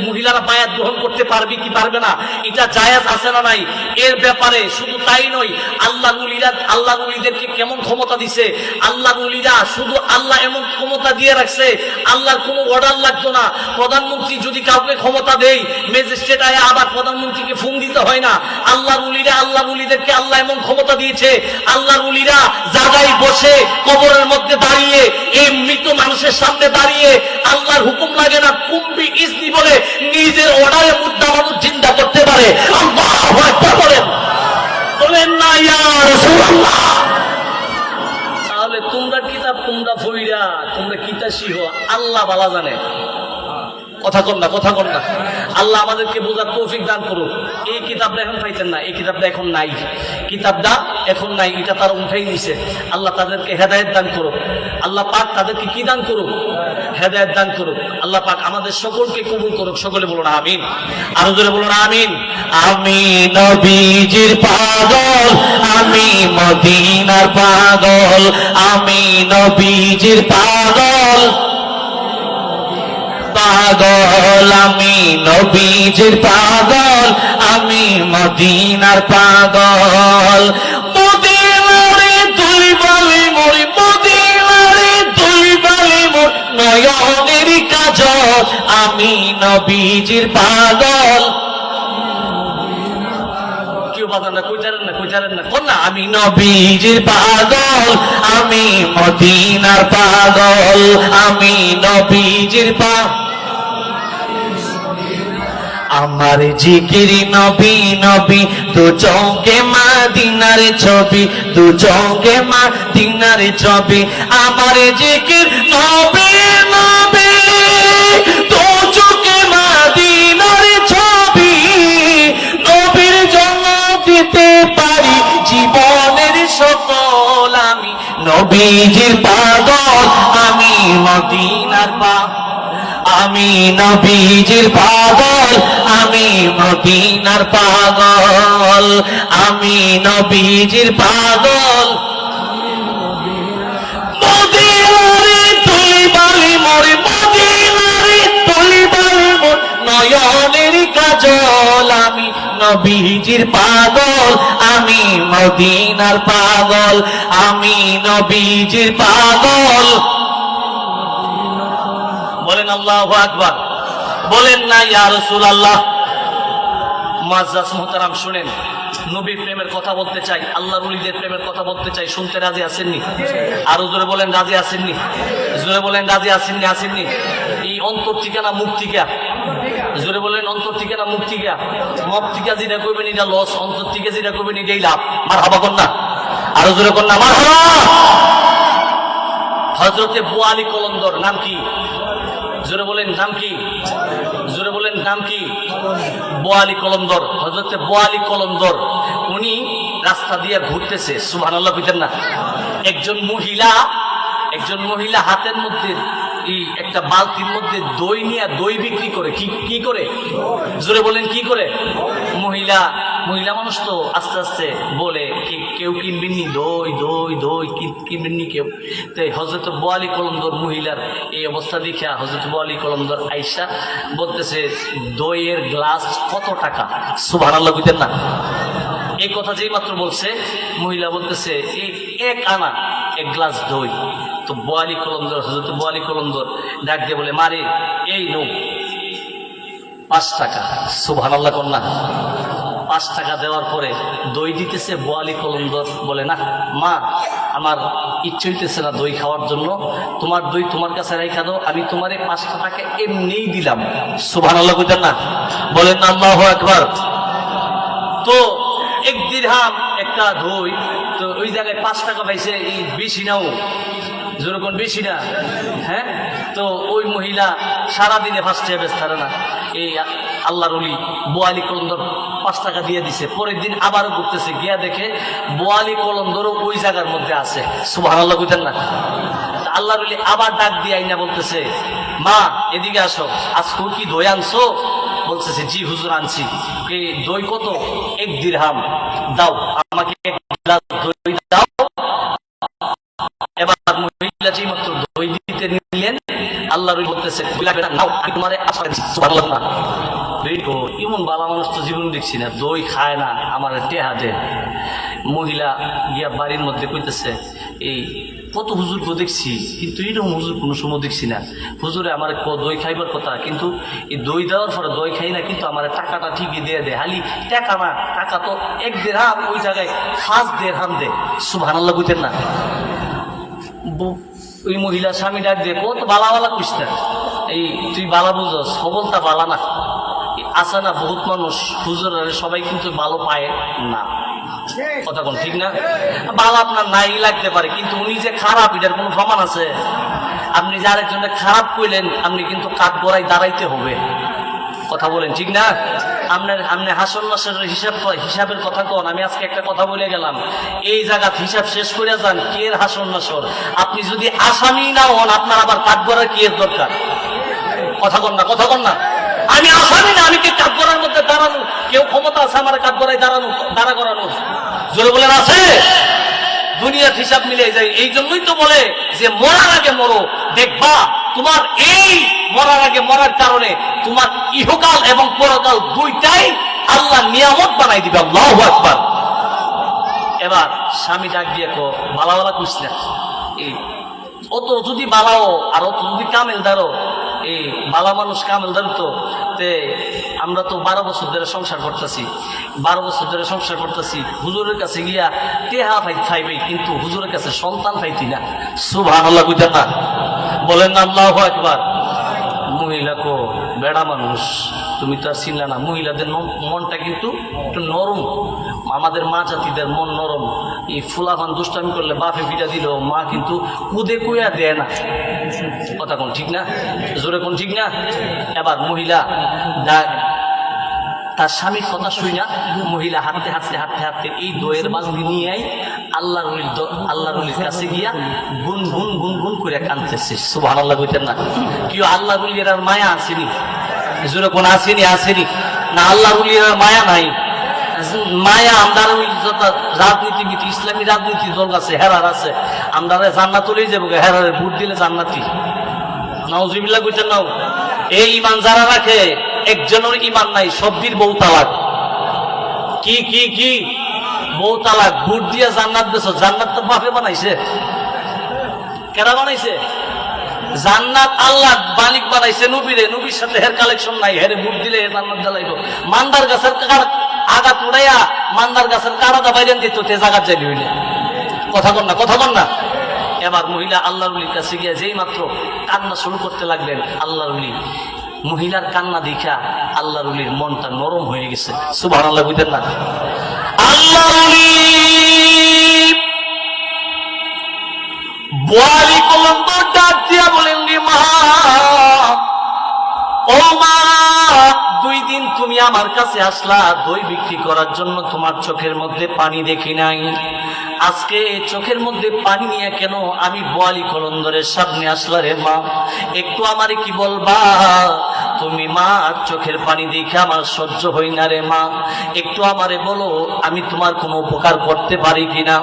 [SPEAKER 2] মহিলারা বায়াত গ্রহণ করতে পারবে কি পারবে না, এটা জায়েজ আছে না নাই, এর ব্যাপারে। শুধু তাই নয়, আল্লাহর ওলিদেরকে কেমন ক্ষমতা দিছে। আল্লাহর ওলিরা শুধু আল্লাহ এমন ক্ষমতা দিয়ে রাখছে, আল্লাহর কোনো অর্ডার লাগতো না। প্রধানমন্ত্রী যদি কাউকে ক্ষমতা দেয়, ম্যাজিস্ট্রেট আয়া আবার প্রধানমন্ত্রীকে ফোন দিতে হয় না। আল্লাহর ওলিদেরকে আল্লাহ এমন ক্ষমতা দিয়েছে, আল্লাহর ওলিরা জায়গায় বসে, কবরের মধ্যে দাঁড়িয়ে, এই মৃত মানুষের সামনে দাঁড়িয়ে আল্লাহর হুকুম লাগে না, কুম্বি ইসনি বলে নিজের অর্ডারে মুদ্রা মানুষ জিন্দা করতে পারে। আল্লাহু আকবার বলেন, বলেন না ইয়া রাসূলুল্লাহ। তাহলে তোমরা কিতাব তোমরা ফইরা তোমরা কিতাসি হো, আল্লাহ ভালো জানে। কথা কর না। আল্লাহ আমাদেরকে বোঝার তৌফিক দান করুক। এই কিতাবটা এখন পাইতেন না, এই কিতাবটা এখন নাই, এটা তারা উঠাই নিছে। আল্লাহ তাদেরকে হেদায়েত দান করুক। আল্লাহ পাক তাদেরকে কি দান করুক? হেদায়েত দান করুক। আল্লাহ পাক আমাদের সকলকে কবুল করুক। সকলে বলুন আমিন। আরো জোরে বলুন আমিন।
[SPEAKER 1] আমি নবীজির পাগল, আমি মদিনার পাগল, আমি নবীজির পাগল, আমি নবীজির পাগল, আমি মদিনার পাগল। মদিনারে তুই বলি মরি, মদিনারে তুই বলি মোর নয়নের কাজল, আমি নবীজির পাগল। আমি নবীজির পাগল, আমি মদিনার পাগল, আমি নবীজির পাগল। আমার জিকির নবী নবী, দু চোখে মদিনার ছবি, দু চোখে মদিনার ছবি। আমার জিকির নবী নবী, দু চোখে মদিনার ছবি। নবীর জন্য দিতে পারি জীবনের সকল, আমি নবীজির পাগল, আমি মদিনার পাগল। আমি নবীজির পাগল, আমি মদিনার পাগল, আমি নবীজির পাগল। মদিনারে তুলি বালি মোর, মদিনারে তুলি বালি মোর, নয়নের কাজল। আমি নবীজির পাগল, আমি মদিনার পাগল, আমি নবীজির পাগল। বলেন আল্লাহু আকবার, বলেন না ইয়া রাসূলুল্লাহ। মুআজ্জাজ মুহতারাম শুনেন, নবীর প্রেমের কথা বলতে চাই, আল্লাহর ওলিদের প্রেমের কথা বলতে চাই, শুনতে রাজি আছেননি? আরো জোরে বলেন রাজি আছেননি? জোরে বলেন রাজি আছেননি? আসেননি? এই অন্তর ঠিকানা মুখ ঠিকা, জোরে বলেন অন্তর ঠিকানা মুখ ঠিকা। মব ঠিকা যেটা করবেন এটা লস, অন্তর থেকে যেটা করবেন এটাই লাভ। মারহাবা কন্যা, আরো জোরে কন্যা মারহাবা। হযরতে বুয়ালি কলন্দর নাম কি? জোরে বলেন নাম কি? জোরে বলেন নাম কি? বুয়ালি কলন্দর, হযরতে বুয়ালি কলন্দর। উনি রাস্তা দিয়ে ঘুরতেছে, সুবহানাল্লাহ বুঝেন না? একজন মহিলা হাতের মধ্যে এই একটা বালতির মধ্যে দই নিয়ে দই বিক্রি করে। কি করে? জোরে বলেন কি করে? মহিলা মানুষ তো আস্তে আস্তে বলে কেউ কিনবেননি দই, দই দই কিনবেননি কেউ। তাই হযরত বুয়ালি কলন্দর মহিলার এই অবস্থা দেখে হযরত বুয়ালি কলন্দর আয়েশা বলতেছে, দইয়ের গ্লাস কত টাকা? সুবহানাল্লাহ বুঝেন না? এই কথা যেই মাত্র বলছে, মহিলা বলতেছে এই 1 আনা 1 গ্লাস দই। তো বুয়ালি কলন্দর, হযরত বুয়ালি কলন্দর ডাক দিয়ে বলে, মারে এই নো 5 টাকা। সুবহানাল্লাহ কন্যা। 5 টাকা দেওয়ার পরে দই দিতেছে। বুয়ালি কলন্দর বলে, না মা, আমার ইচ্ছে হইতেছে না দই খাওয়ার জন্য, তোমার দই তোমার কাছে রাইখা দাও, আমি তোমারে 5 টাকা এমনিই দিলাম। সুবহানাল্লাহ বুঝেন না? বলেন না আল্লাহু আকবার। তো 1 দিরহাম একটা দই, তো ওই জায়গায় 5 টাকা পাইছে, এই বেশি নাও, যেরকম বেশি না। হ্যাঁ, তো ওই মহিলা সারাদিনে 5 টাকা বেচতে না। এই আল্লাহর ওলি বুয়ালি কলন্দর 5 টাকা দিয়ে দিছে। পরের দিন আবারও ঘুরতেছে, গিয়া দেখে বুয়ালি কলন্দরও ওই জায়গার মধ্যে আছে। সুবহানাল্লাহ বুঝেন না? আল্লাহর ওলি আবার ডাক দিয়ে আইনা বলতেছে, মা এদিকে আসো, আজকে কি দই আনছো? বলতেছে, জি হুজুর আনছি। এই দই কত? 1 দিরহাম। দাও আমাকে 1 গ্লাস দই দাও। এবার মহিলা যেই মাত্র দই দিতে নিলেন, আল্লাহর ওলি বলতেছে, নাও আমি তোমারে আশা দিচ্ছি। সুবহানাল্লাহ না? এমন বালা মানুষ তো জীবন দেখছি না, দই খায় না, আমার টেহা দে। মহিলা গিয়া বাড়ির মধ্যে কইতেছে, এই কত হুজুরকে দেখছি, কিন্তু এরকম হুজুর কোনো সময় দেখছি না। হুজুরে আমার দই খাইবার কথা, কিন্তু এই দই দেওয়ার পরে দই খাই না, কিন্তু আমার টাকাটা ঠিকই দিয়ে দেয়। হালি টাকা না, টাকা তো 1 দিরহাম, ওই জায়গায় 5 দিরহাম দে। সুবহানাল্লাহ বুঝেন না? ওই মহিলা স্বামী ডাক দিয়ে, কত বালা বালা কইস না, এই তুই বালা বুঝস, সবলতা বালা না। আছে না বহুত মানুষ হুজুর সবাই কিন্তু ভালো পায় না, কথা কোন ঠিক না? ভালো আপনার নাই লাগতে পারে, কিন্তু উনি যে খারাপ এটার কোনো প্রমাণ আছে? আপনি যে আরেকজনকে খারাপ কইলেন, আপনি কিন্তু কাঠ গড়াই দাঁড়াইতে হবে, কথা বলেন ঠিক না? আপনি হাসন নাসের হিসাবের কথা কন। আমি আজকে একটা কথা বলে গেলাম, এই জায়গাত হিসাব শেষ করে যান, কে এর হাসন নাসর? আপনি যদি আসামি না হন, আপনার আবার কাঠ গড়ার কি এর দরকার? কথা কন না, কথা কন না। আমি আসামি না, আমি কি কাঠগড়ার মধ্যে দাঁড়ানো? কেউ ক্ষমতা আছে আমার কাঠগড়ায় দাঁড়া করানো? জোরে বলেন আছে? দুনিয়ার হিসাব মিলে যায়। এই জন্যই তো বলে যে মরার আগে মরো, দেখবা তোমার এই মরার আগে মরার কারণে তোমার ইহকাল এবং পরকাল দুইটাই আল্লাহ নিয়ামত বানাই দিবে। আল্লাহু আকবার। এবার স্বামী ডাক দিয়ে কো, বালা বালা কইস না, এই অত যদি বালাও আর অত যদি কামেলদারও, এই বালা মানুষ কামেলদার তো আমরা তো 12 বছর ধরে সংসার করতেছি, 12 বছর ধরে সংসার করতেছি। হুজুরের কাছে গিয়া টেহা খাইবে, কিন্তু হুজুরের কাছে সন্তান পাইতি না। সুবহানাল্লাহ বুঝেন না? বলেন না আল্লাহু আকবার। মহিলা কো, বেড়া মানুষ, তুমি তো আর চিনলা না। মহিলাদের মনটা কিন্তু একটু নরম, আমাদের মা জাতিদের মন নরম। এই ফুলাফান দুষ্টামি করলে বাপে পিটা দিল, মা কিন্তু কুদে কুয়া দেয় না, কথা কোন ঠিক না? জোরে কোন ঠিক না? এবার মহিলা
[SPEAKER 2] তার স্বামীর কথা শুই না মহিলা হাঁটতে হাঁটতে হাঁটতে হাঁটতে এই দইয়ের বালতি নিয়ে আল্লাহর ওলির কাছে গিয়া গুন গুন গুন গুন করে কাঁদতেছে। সুবহানাল্লাহ কইতেন না? কেউ আল্লাহর ওলির আর মায়া আসেনি? জোরে কোন আসেনি? আসেনি না? আল্লাহর ওলির আর মায়া নাই। মায়া আমরা রাজনীতিবিদ ইসলামী রাজনীতি দল আছে, হেরার আছে, আমরা জান্নাত তুলেই যাবো, হেরারে ভোট দিলে জান্নাতি। নাউজুবিল্লাহ কইতেন নাও? এই ইমান যারা রাখে একজনের ইমান নাই, সব্বির বউ তালাক। কি কি কি বউ তালাক? ভোট দিয়ে জান্নাত বেছো। জান্নাত তো বাপে বানাইছে, কেরা বানাইছে? জান্নাত আল্লাহ মালিক বানাইছে নবীরে। নবীর সাথে হের কালেকশন নাই, হেরে ভোট দিলে জান্নাত জ্বালাইব। মান্দার গাছের আগা তুড়াইয়া মান্দার গাছের কারাদা বাইরেন দিত, তে জাগাত যাইবি হইলে। কথা কন না, কথা কন না। এবার মহিলা আল্লাহর ওলির কাছে গিয়া যেই মাত্র কান্না শুরু করতে লাগলেন, আল্লাহর ওলি মহিলার কান্না দেখা আল্লাহর ওলির মনটা নরম হয়ে গেছে। সুবহানাল্লাহ বুঝতেন না? আল্লাহর ওলি বোয়ালি কলম্ব ডাক দিয়া বলেন, মা ও মা, 2 দিন তুমি আমার কাছে আসলা দই বিক্রি করার জন্য, তোমার চোখের মধ্যে পানি দেখি নাই। আজকে চোখের মধ্যে পানি নিয়ে কেন আমি বোয়ালি কলন্দরের সামনে আসলা রে মা? একটু আমারে কি বলবা? তুমি মা চোখের পানি দেখে আমার সহ্য হই না রে মা, একটু আমারে বলো আমি তোমার কোনো উপকার করতে পারি কিনা।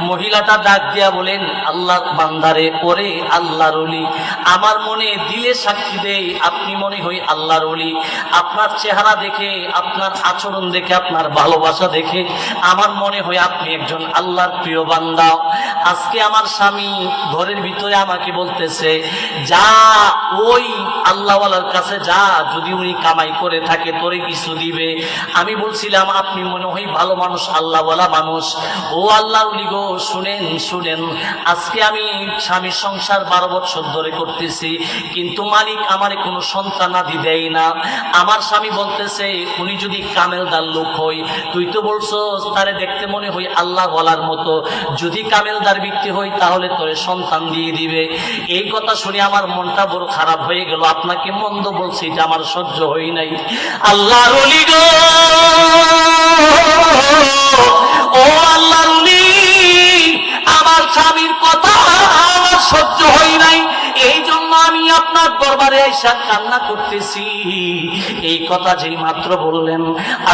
[SPEAKER 2] মহিলাটা ডাক দিয়া বলেন, আল্লাহর বান্দারে, ওরে আল্লাহর ওলি, আমার মনে দিলে সাক্ষী দেই আপনি মনে হই আল্লাহর ওলি। আপনার চেহারা দেখে, আপনার আচরণ দেখে, আপনার ভালোবাসা দেখে আমার মনে হয় আপনি একজন আল্লাহর প্রিয় বান্দা। আজকে আমার স্বামী ঘরের ভিতরে আমাকে বলতেছে, যা ওই আল্লাহওয়ালার কাছে যা, যদি উনি কামাই করে থাকে তোরে কিছু দিবে। আমি বলছিলাম আপনি মনে হয় ভালো মানুষ, আল্লাহওয়ালা মানুষ। ও আল্লাহ ওলি গো, শুনেন শুনেন, আজকে আমি স্বামীর সংসার 12 বছর ধরে করতেছি, কিন্তু মালিক আমারে কোনো সন্তান আদি দেয় না। আমার স্বামী বলতেছে, উনি যদি কামেলদার লোক হই, তুই তো বলছো তারে দেখতে মনে হয় আল্লাহ বলার মতো, যদি কামেলদার ব্যক্তি হই তাহলে তোরে সন্তান দিয়ে দিবে। এই কথা শুনে আমার মনটা বড় খারাপ হয়ে গেল। আপনাকে মন্দ বলছি, এটা আমার সহ্য হই নাই। আল্লাহর ওলি গো, ও আল্লাহর ওলি, আমার স্বামীর কথা আমার সহ্য হই নাই, এই জন্য আমি আপনার দরবারে আইসা কান্না করতেছি। এই কথা যেই মাত্র বললেন,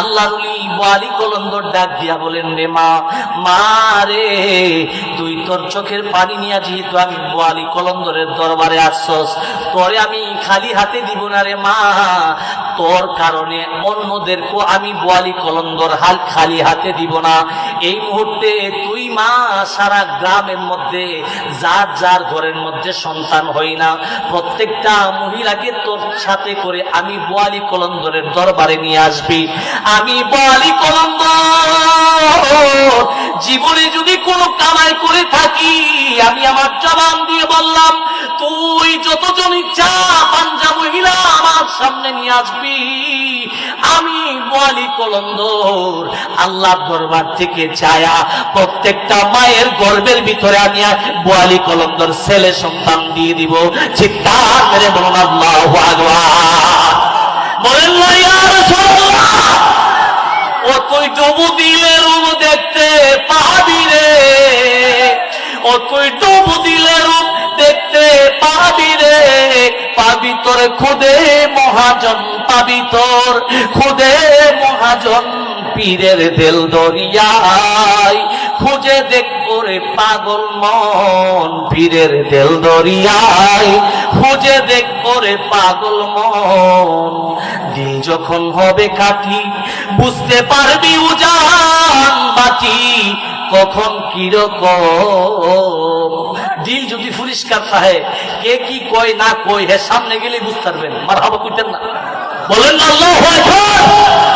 [SPEAKER 2] আল্লাহর ওলি বোয়ালি কলন্দর ডাক দিয়া বলেন, রে মা, মা রে, তুই তোর চোখের পানি নিয়ে যেহেতু আমি বোয়ালি কলন্দরের দরবারে আসছস, তোরে আমি খালি হাতে দিব না রে মা। তোর কারণে অন্যদেরকে আমি বোয়ালি কলন্দর খালি হাতে দিব না। এই মুহূর্তে তুই মা সারা গ্রামের মধ্যে যার যার ঘরের মধ্যে সন্তান হই না, প্রত্যেকটা মহিলাকে তোর সাথে করে আমি বোয়ালি কলন্দরের দরবারে নিয়ে আসবি। আমি বোয়ালি কলন্দর জীবনে যদি কোনো কামাই করে থাকি, আমি আমার জবান দিয়ে বললাম, তুই যতজন ইচ্ছা পাঞ্জা মহিলা আমার সামনে নিয়ে আসবি। আমি বোয়ালি কলন্দর আল্লাহর দরবার থেকে চায়া প্রত্যেকটা মায়ের গর্ভের ভিতরে আমি বোয়ালি কলন্দর ছেলে সন্তান দিয়ে দিব। চিৎকার মেরে বলুন আল্লাহু আকবার। বলেন না ইয়া রাসূলুল্লাহ। ও তুই ডুবু দিলে রূপ দেখতে পাবি রে, ও তুই ডুবু দিলে রূপ দেখতে পাবি রে, পাবি তোর খুদে মহাজন, পাবি তোর খুদে মহাজন পীরের দেল দরিয়ায়, খুঁজে দেখ করে পাগল মন পীরের দেল দরিয়ায়, খুঁজে দেখ করে পাগল মন। দিল যখন হবে কাটি বুঝতে পারবি উজান বাটি কখন কিরকম। দিল যদি পরিষ্কার থাকে, কে কি কয় না কয় হে সামনে গেলে বুঝতে পারবেন। মারহাবা কইতেন না? বলেন না আল্লাহু আকবার।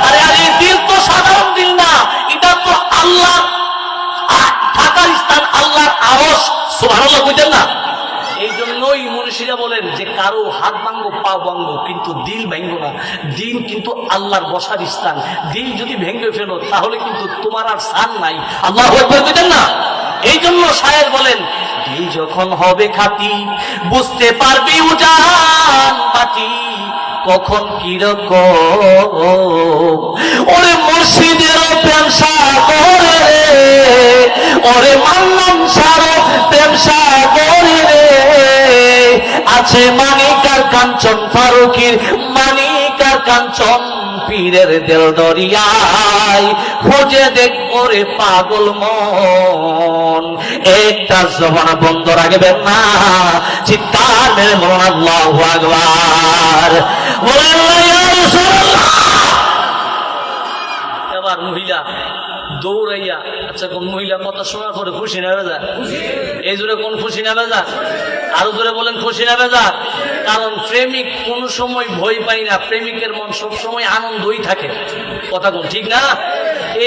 [SPEAKER 2] আরে আরে দিল তো সাধারণ দিল না, এটা তো আল্লাহ থাকার স্থান, আল্লাহর আরশ। সুবহানাল্লাহ কইতেন না? এই জন্যই মনীষীরা বলেন যে কারো হাত ভাঙ্গো পা ভাঙ্গো, কিন্তু দিল ভাঙ্গো না। দিল কিন্তু আল্লাহর বসার স্থান। দিল যদি ভেঙে ফেলো তাহলে কিন্তু তোমার আর স্থান নাই। আল্লাহু আকবার কইতেন না? এই জন্য শায়ের বলেন, দিল যখন হবে খাঁটি বুঝতে পারবি উজান বাটি
[SPEAKER 1] কখন কিরকম। ওরে মুর্শিদেরও প্রেম সাগরে রে, ওরে মান্নান সারো প্রেম সাগরে রে, আছে মানিকার কাঞ্চন ফারুকির, মানিকার কাঞ্চন পীরের দেল দরিয়ায়, খুঁজে দেখবো রে পাগল মন। একটা জবান বন্ধ রাখবেন না, চিৎকার মেরে বলুন আল্লাহু আকবার। বলেন না ইয়া রাসূলুল্লাহ।
[SPEAKER 2] এবার মহিলা দৌড়াইয়া, আচ্ছা কোন মহিলা কথা শোনার পরে খুশি না বেজা? এই জোরে কোন খুশি না বেজা? আরো জোরে বলেন খুশি না বেজা? কারণ প্রেমিক কোন সময় ভয় পাই না, প্রেমিকের মন সব সময় আনন্দই থাকে। কথা কোন ঠিক না?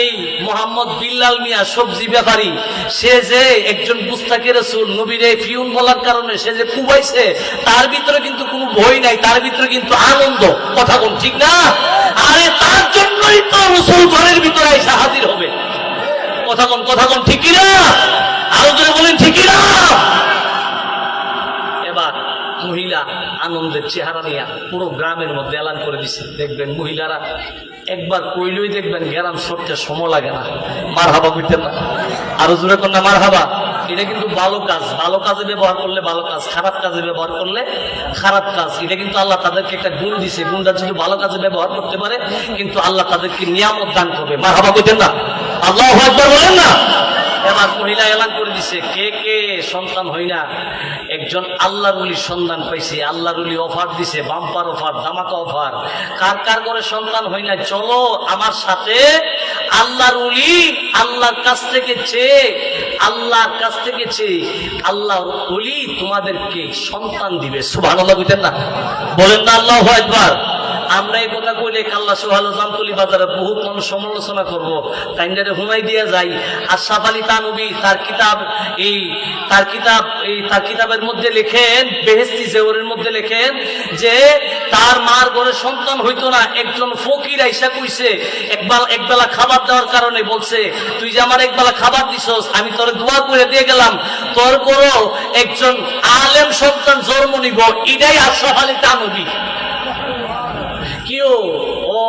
[SPEAKER 2] এই মোহাম্মদ বিল্লাল মিয়া সবজি ব্যাপারী, সে যে একজন গুস্তাখে রাসূল নবীর এই ফিউন বলার কারণে সে যে কুবাইছে, তার ভিতরে কিন্তু কোনো ভয় নাই, তার ভিতরে কিন্তু আনন্দ। কথা কোন ঠিক না? আরে তার জন্যই তো রাসূল ঘরের ভিতরে এসে হাজির হবে। কথা কোন ঠিক কি না? আরো জোরে বলেন ঠিক কি না? এবার মহিলা আনন্দের চেহারা নিয়ে পুরো গ্রামের মধ্যে এলান করে দিছে। দেখবেন মহিলারা একবার কইলই দেখবেন গ্রাম সরতে সময় লাগে না।
[SPEAKER 1] মারহাবা কইতেন না?
[SPEAKER 2] আরো জোরে কোন না মারহাবা। এটা কিন্তু ভালো কাজ, ভালো কাজে ব্যবহার করলে ভালো কাজ, খারাপ কাজে ব্যবহার করলে খারাপ কাজ। এটা কিন্তু আল্লাহ তাদেরকে একটা গুণ দিছে, গুণটা যদি ভালো কাজে ব্যবহার করতে পারে কিন্তু আল্লাহ তাদেরকে নিয়ামত দান করবে।
[SPEAKER 1] মারহাবা কইতেন না? আল্লাহু আকবার বলেন না?
[SPEAKER 2] এবার মহিলা এলান করে দিছে, কে কে সন্তান হই না, একজন আল্লাহর ওলির সন্ধান পাইছে। আল্লাহর ওলি অফার দিছে, বাম্পার অফার, ধামাকা অফার। কার কার করে সন্তান হই না, চলো আমার সাথে। আল্লাহর ওলি আল্লাহর কাছ থেকে চেয়ে, আল্লাহর কাছ থেকে চেয়ে আল্লাহর ওলি তোমাদেরকে সন্তান দিবে।
[SPEAKER 1] সুবহানাল্লাহ কইতেন না? বলেন না আল্লাহু আকবার।
[SPEAKER 2] আমরা এই কথা কইলে কাল্লা সোহালো জামতলি বাজারে বহুত মানুষ সমালোচনা করবো, তাইন্ডারে হুমাই দিয়ে যাই। আশরাফ আলী থানভী তার কিতাবের মধ্যে লেখেন, বেহেশতি জেওরের মধ্যে লেখেন যে তার মার ঘরে সন্তান হইতো না। একজন ফকির আইসা কইছে, একবেলা খাবার দেওয়ার কারণে বলছে, তুই যে আমার একবেলা খাবার দিছস, আমি তোর দোয়া করে দিয়ে গেলাম, তোর করো একজন আলেম সন্তান জন্ম নিব। এটাই আশরাফ আলী থানভী। কিও ও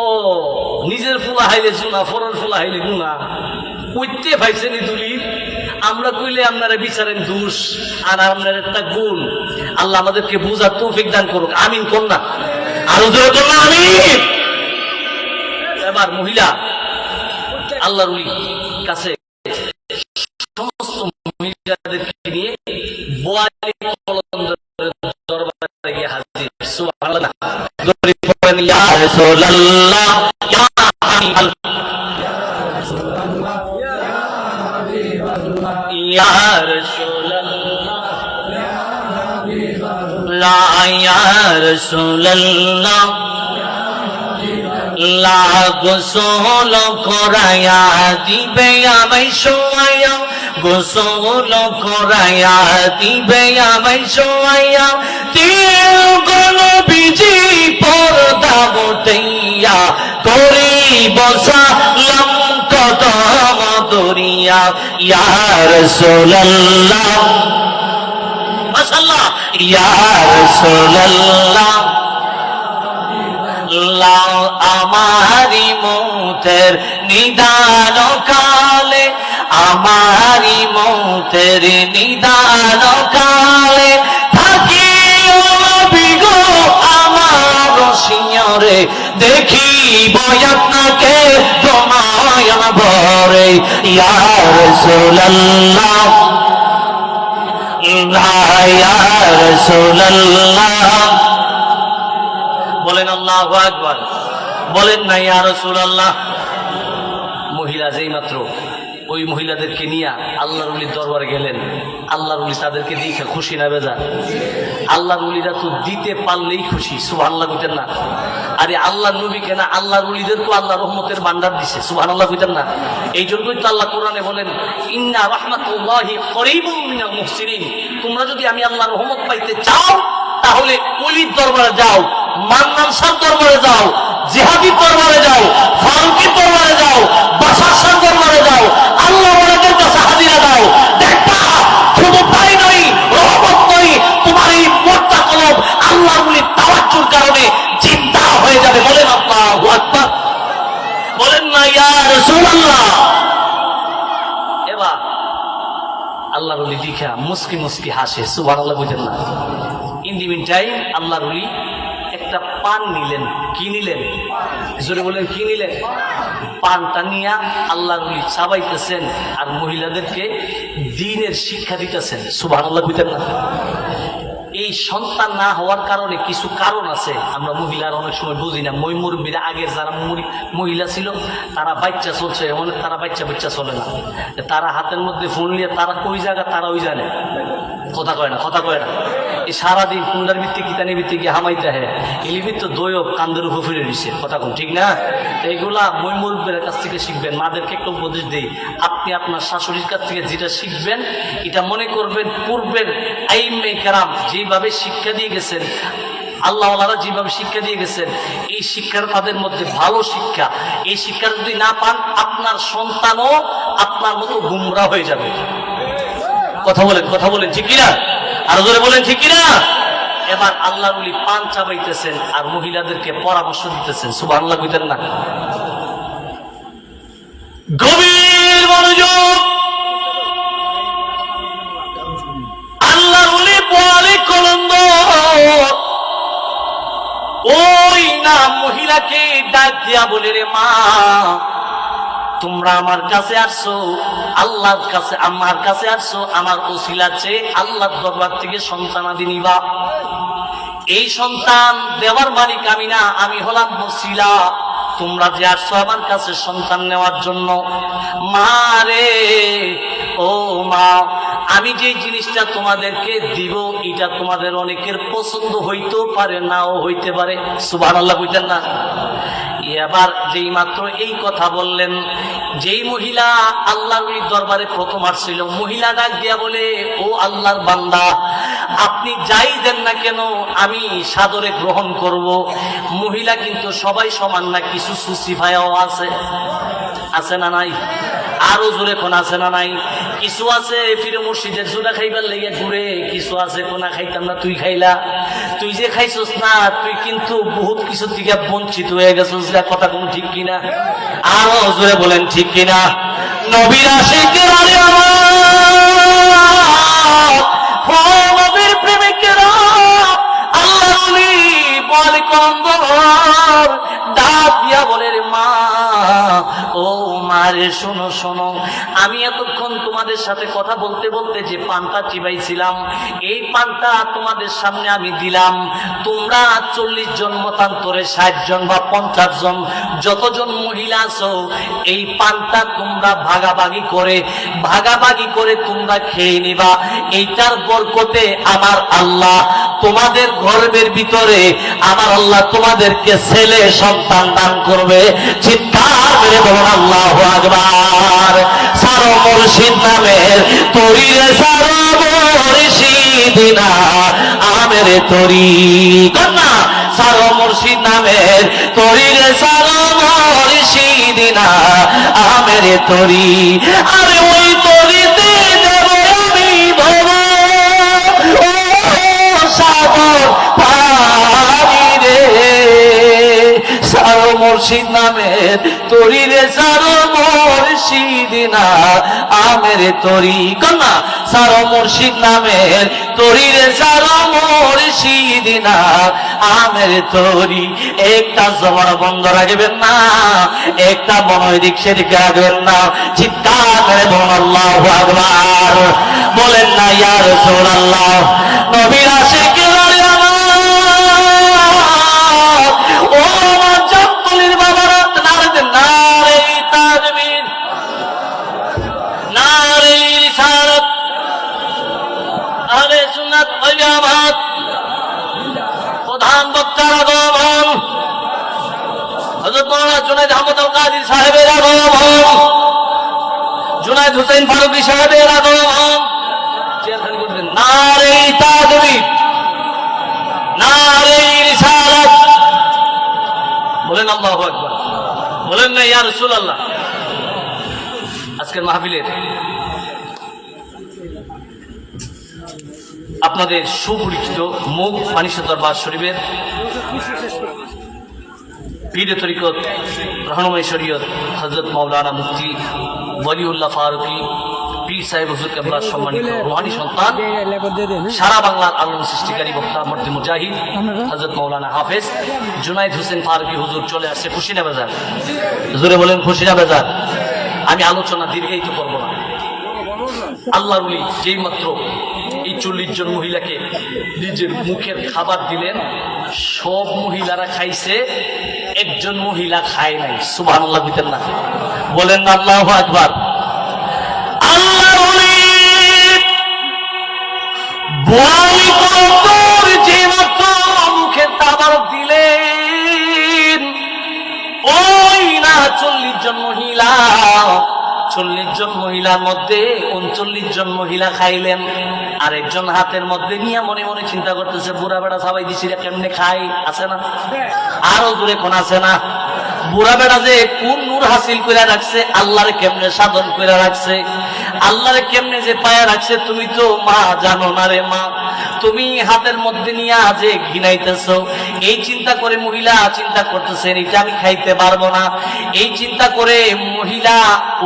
[SPEAKER 2] নিজের ফুলা হাইলে জুনা, ফরর ফুলা হাইলে গুনা কইতে পাইছেন দলিল। আমরা কইলে আপনারা বিচারেন দোষ, আর আপনার একটা গুণ। আল্লাহ আমাদেরকে বুঝার তৌফিক দান করুক। আমিন কোন না?
[SPEAKER 1] আরো জোরে কোন না আমিন?
[SPEAKER 2] এবার মহিলা আল্লাহর ওলি কাছে সমস্ত মহিলাদেরকে নিয়ে বোয়ালি কলন্দরের দরবারে গিয়ে হাজির। সুবহানাল্লাহ।
[SPEAKER 1] ইয়া রাসূলুল্লাহ, ইয়া
[SPEAKER 2] ইয়া রাসূলুল্লাহ,
[SPEAKER 1] ইয়া রাসূলুল্লাহ, লা গোসল করায়া দিবে আমায় শোয়ায়া, গোসল করায়া দিবে আমায় শোয়ায়া, তিল গলো বিজি পর্দা বটাইয়া, করিব সালাম কদম দরিয়া। ইয়া রাসূলুল্লাহ,
[SPEAKER 2] মাশাআল্লাহ,
[SPEAKER 1] ইয়া রাসূলুল্লাহ, লাও আমারি মৌতের নিদান কালে, আমারি মৌতের নিদান কালে, থাকিও বিগো আমার সিংহরে, দেখিব আপনাকে তোমায়ন ভরে। ইয়া রাসূলুল্লাহ, ইয়া রাসূলুল্লাহ।
[SPEAKER 2] বলেন আল্লাহু আকবার। বলেন না ইয়া রাসূলুল্লাহ। মহিলা যেই মাত্র ওই মহিলাদেরকে নিয়ে আল্লাহর ওলির দরবারে গেলেন, আল্লাহর ওলি তাদেরকে দেখে খুশি না বেজা? আল্লাহর ওলিরা তো দিতে পারলেই খুশি। সুবহানাল্লাহ কইতেন না? আরে আল্লাহর নবী কেনা, আল্লাহর ওলিদের তো আল্লাহ রহমতের ভান্ডার দিছে। সুবহানাল্লাহ কইতেন না? এই জন্যই তো আল্লাহ কোরআনে বলেন, ইন্না রাহমাতুল্লাহি করিবুম মিনাল মুহসিনিন। তোমরা যদি আমি আল্লাহর রহমত পাইতে চাও তাহলে ওলির দরবারে যাও, মান্নান শাহর দরবারে যাও, জিহাদির দরবারে যাও, ফারুকির দরবারে যাও, বাশার শাহর দরবারে যাও, আল্লাহ ওয়ালাদের কাছে হাজিরা দাও। দেখবা শুধু তাই নয়, রহমত নয়, তোমার এই মোটা কলব আল্লাহর ওলির তাওয়াজ্জুর কারণে জিন্দা
[SPEAKER 1] ইয়া রাসূলুল্লাহ।
[SPEAKER 2] এবার আল্লাহর ওলি দেখা মুস্কি মুস্কি হাসে, সুবহানাল্লাহ বুঝেন না। ইন দি মিন টাইম আল্লাহর ওলি একটা পান নিলেন। কি নিলেন? জোরে বলেন, কি নিলেন? পানটা নিয়ে আল্লাহর ওলি চাবাইতেছেন আর মহিলাদেরকে দ্বীনের শিক্ষা দিতেছেন, সুবহানাল্লাহ বুঝেন না। এই সন্তান না হওয়ার কারণে কিছু কারণ আছে, আমরা মহিলার অনেক সময় বুঝি না। মুরব্বীরা আগের যারা মহিলা ছিল তারা বাচ্চা চলছে, অনেক তারা বাচ্চা চলে না। তারা হাতের মধ্যে ফোন নিয়ে তারা কই জায়গা তারা ওই জানে, কথা কয় না। এই সারাদিন কুন্ডার ভিত্তি কিতানি ভিত্তি গিয়ে হামাইতে হয়, এলিবির তো দৈব কান্দের উপর ফিরে দিচ্ছে, কথা কোন ঠিক না? এইগুলা মুরব্বীর কাছ থেকে শিখবেন। মাদেরকে একটা উপদেশ দিই, আপনি আপনার শাশুড়ির কাছ থেকে যেটা শিখবেন এটা মনে করবেন পূর্বের আইম্মে কেরাম যেভাবে শিক্ষা দিয়ে গেছেন, আল্লাহওয়ালারা যেভাবে শিক্ষা দিয়ে গেছেন, এই শিক্ষার তাদের মধ্যে ভালো শিক্ষা। এই শিক্ষা যদি না পান আপনার সন্তানও আপনার মতো গুমরা হয়ে যাবে। কথা বলেন ঠিক কিনা? আর জোরে বলেন ঠিক কিনা? এবার আল্লাহর ওলি পান চাবাইতেছেন আর মহিলাদেরকে পরামর্শ দিতেছেন, সুবহানাল্লাহ কইতেন না?
[SPEAKER 1] গভীর মনোযোগ। আল্লাহর ওলি বলে কলন্দ, ওই না মহিলাকে ডাক দিয়া বলে, রে মা, তোমরা আমার কাছে আসছো, আল্লাহর কাছে আমার কাছে আসছো, আমার ওসিলা চেয়ে আল্লাহর দরবার থেকে সন্তানাদি নিবা। এই সন্তান দেওয়ার মালিক আমি না, আমি হলাম ওসিলা। তোমরা যে আসছো আমার কাছে সন্তান নেওয়ার জন্য, মা রে, ও মা, আমি যে জিনিসটা তোমাদেরকে দিব এটা তোমাদের অনেকের পছন্দ হইতেও পারে, নাও হইতে পারে, সুবহানাল্লাহ কইতেন না? এবার যেই মাত্র এই কথা বললেন, যেই মহিলা আল্লাহর দরবারে প্রথম আসছিল, মহিলা ডাক দিয়া বলে, ও আল্লাহর বান্দা, আপনি যাই দেন না কেন আমি সাদরে গ্রহণ করব। মহিলা কিন্তু সবাই সমান না, কিছু সুসিফায়াও আছে না নাই? আরো জোরে কোন আছে না নাই? কিছু আছে ফিরে মসজিদের জোড়া খাইবার লেগে ঘুরে, কিছু আছে কোনা খাইতাম না, তুই খাইলা, তুই যে খাইছস না, তুই কিন্তু বহুত কিছু থেকে বঞ্চিত হয়ে গেছিস, কথা কোন ঠিক কিনা? আরো জোরে বলেন ঠিক কিনা? নবীর আশিকের নবীর প্রেমিকেরা আল্লাহর ওলি বলে কন্দর ডাক দিয়া বলে, রে মা, ও মারে, শোনো, আমি এতক্ষণ তোমাদের সাথে কথা বলতে বলতে যে পানটা চিবাইছিলাম, এই পানটা তোমাদের সামনে আমি দিলাম। তোমরা 40 জন মতান্তরে 60 জন বা 50 জন যতজন মহিলা আছো, এই পানটা তোমরা ভাগাভাগি করে তোমরা খেয়ে নিবা। এইটার বরকতে আমার আল্লাহ তোমাদের গর্বের ভিতরে আমার আল্লাহ তোমাদেরকে ছেলে সন্তান দান করবে। চিৎকার মেরে বলুন আল্লাহু আকবার। সারো মুর্শিদ নামের তরি রে, সারো মুর্শিদ না আমের তরি, কন্যা সারো মুর্শিদ নামের তরি রে, সারো মুর্শিদ না আমের তরি। আরে ওই তরিতে দেব আমি ভব, ও সাগর পারি রে, সারো মুর্শিদ নামের তরি রে, সারো মুর্শিদ না আমের তরি, কন্যা সারো মুর্শিদ নামের তরি রে, সারো মুর্শিদ না আমের তরি। একটা জবান বন্ধ রাখবেন না, একটা মনোয় দিক সেদিকে রাখবেন না। চিৎকার করে বলুন আল্লাহু আকবার। বলেন না ইয়া রাসূলুল্লাহ। নবীর আশিকেরা ও আমার জামতলির বাবারা, নারে তাকবীর, নারে রিসালাত, আহলে সুন্নাত ওয়াল জামাত। প্রধান বক্তার আগমন, হযরত মাওলানা জুনায়েদ আহমদ আল কাদের সাহেবের আগমন, জুনায়েদ হোসেন ফারুকী সাহেবের আগমন। চেয়ারখানি করবেন। নারে তাকবীর, নারে রিসালাত। বলেন আল্লাহু আকবার। বলেন না ইয়া রাসূলুল্লাহ। আজকের মাহফিলের আপনাদের সুপরিচিত মুখ ফানিসা দরবার শরীফের
[SPEAKER 2] পীরে তরিকত রহনুমাই শরীয়ত হযরত মাওলানা মুফতি ওয়ালিউল্লাহ ফারুকী পীর সাহেব হুজুর কেবলার সম্মানিত রুহানি সন্তান, সারা বাংলার আলোড়ন সৃষ্টিকারী বক্তা মর্দি মুজাহিদ হযরত মাওলানা হাফেজ জুনাইদ হোসেন ফারুকী হুজুর চলে আসছে খুশিনা বাজার। জোরে বলেন খুশিনা বাজার। আমি আলোচনা দীর্ঘায়িত করব না। আল্লাহর ওলি যেই মাত্র এই 40 জন মহিলাকে নিজের মুখের খাবার দিলেন, সব মহিলারা খাইছে, একজন মহিলা খায় নাই। সুবহানাল্লাহ বলেন না, বলেন না আল্লাহু আকবার। আল্লাহর ওলি বুয়ালি কবর যে মাত্র মুখের খাবার দিলেন, ওই না 40 জন মহিলা, 40 জন মহিলার মধ্যে 39 জন মহিলা খাইলেন। আরেকজন হাতের মধ্যে নিয়ে মনে মনে চিন্তা করতেছে, বুড়া বেড়া সবাই দিছি কেমনে খাই, আছে না? আরো দূরে কোন আছে না? বুড়া বেড়া যে কোন নূর হাসিল করে রাখছে, আল্লাহরে কেমনে সাধন করে রাখছে, আল্লাহরে কেমনে যে পায়া রাখছে, তুমি তো মা জানো না রে মা। তুমি হাতের মধ্যে নিয়ে আজে ঘিনাইতেছো, এই চিন্তা করে মহিলা চিন্তা করতেছেন এটা আমি খাইতে পারবো না। এই চিন্তা করে মহিলা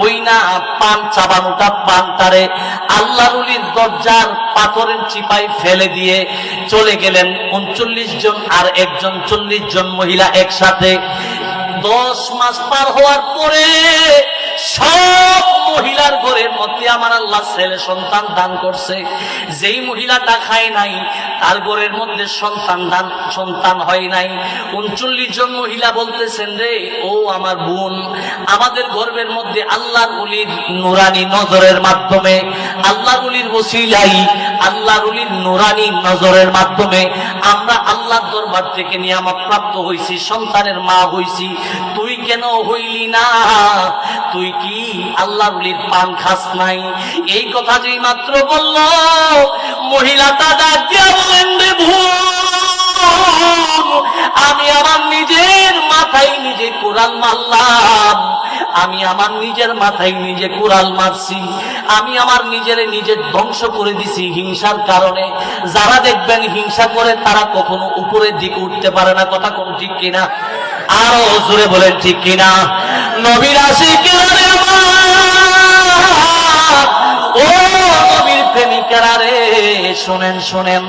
[SPEAKER 2] ওই না পান চাবানোটা পানটারে আল্লাহর ওলির দরজার পাথরের চিপায় ফেলে দিয়ে চলে গেলেন 39 জন আর একজন 40 জন মহিলা একসাথে। 10 মাস পার হওয়ার পরে সব মহিলার ঘরের মধ্যে আমার আল্লাহ ছেলে সন্তান দান করছে। যেই মহিলাটা খায় নাই তার ঘরের মধ্যে সন্তান হয় নাই। 39 জন মহিলা বলতেছেন, রে ও আমার বোন, আমাদের গর্ভের মধ্যে আল্লাহর ওলির নুরানি নজরের মাধ্যমে, আল্লাহর ওলির ওসিলাই, আল্লাহর ওলির নুরানি নজরের মাধ্যমে আমরা আল্লাহর দরবার থেকে নিয়ামত প্রাপ্ত হইছি, সন্তানের মা হইছি। তুই কেন হইলি না? তুই কি আল্লাহর ওলির পান খাস নাই? এই কথা যেই মাত্র বলল, মহিলাটা ডাক দিয়া বলেন, রে ভুল, আমি আমার নিজের মাথায় নিজে কোরআন মারলাম, আমি আমার নিজের মাথায় নিজে কোরআন মারছি, আমি আমার নিজের ধ্বংস করে দিছি হিংসার কারণে। যারা দেখবেন হিংসা করে তারা কখনো উপরের দিকে উঠতে পারে না। কথা কোন ঠিক কিনা? আরো জোরে বলেন ঠিক কিনা? নবীর আশিকেরা রে ও নবীর প্রেমিকেরা রে, শোনেন শোনেন,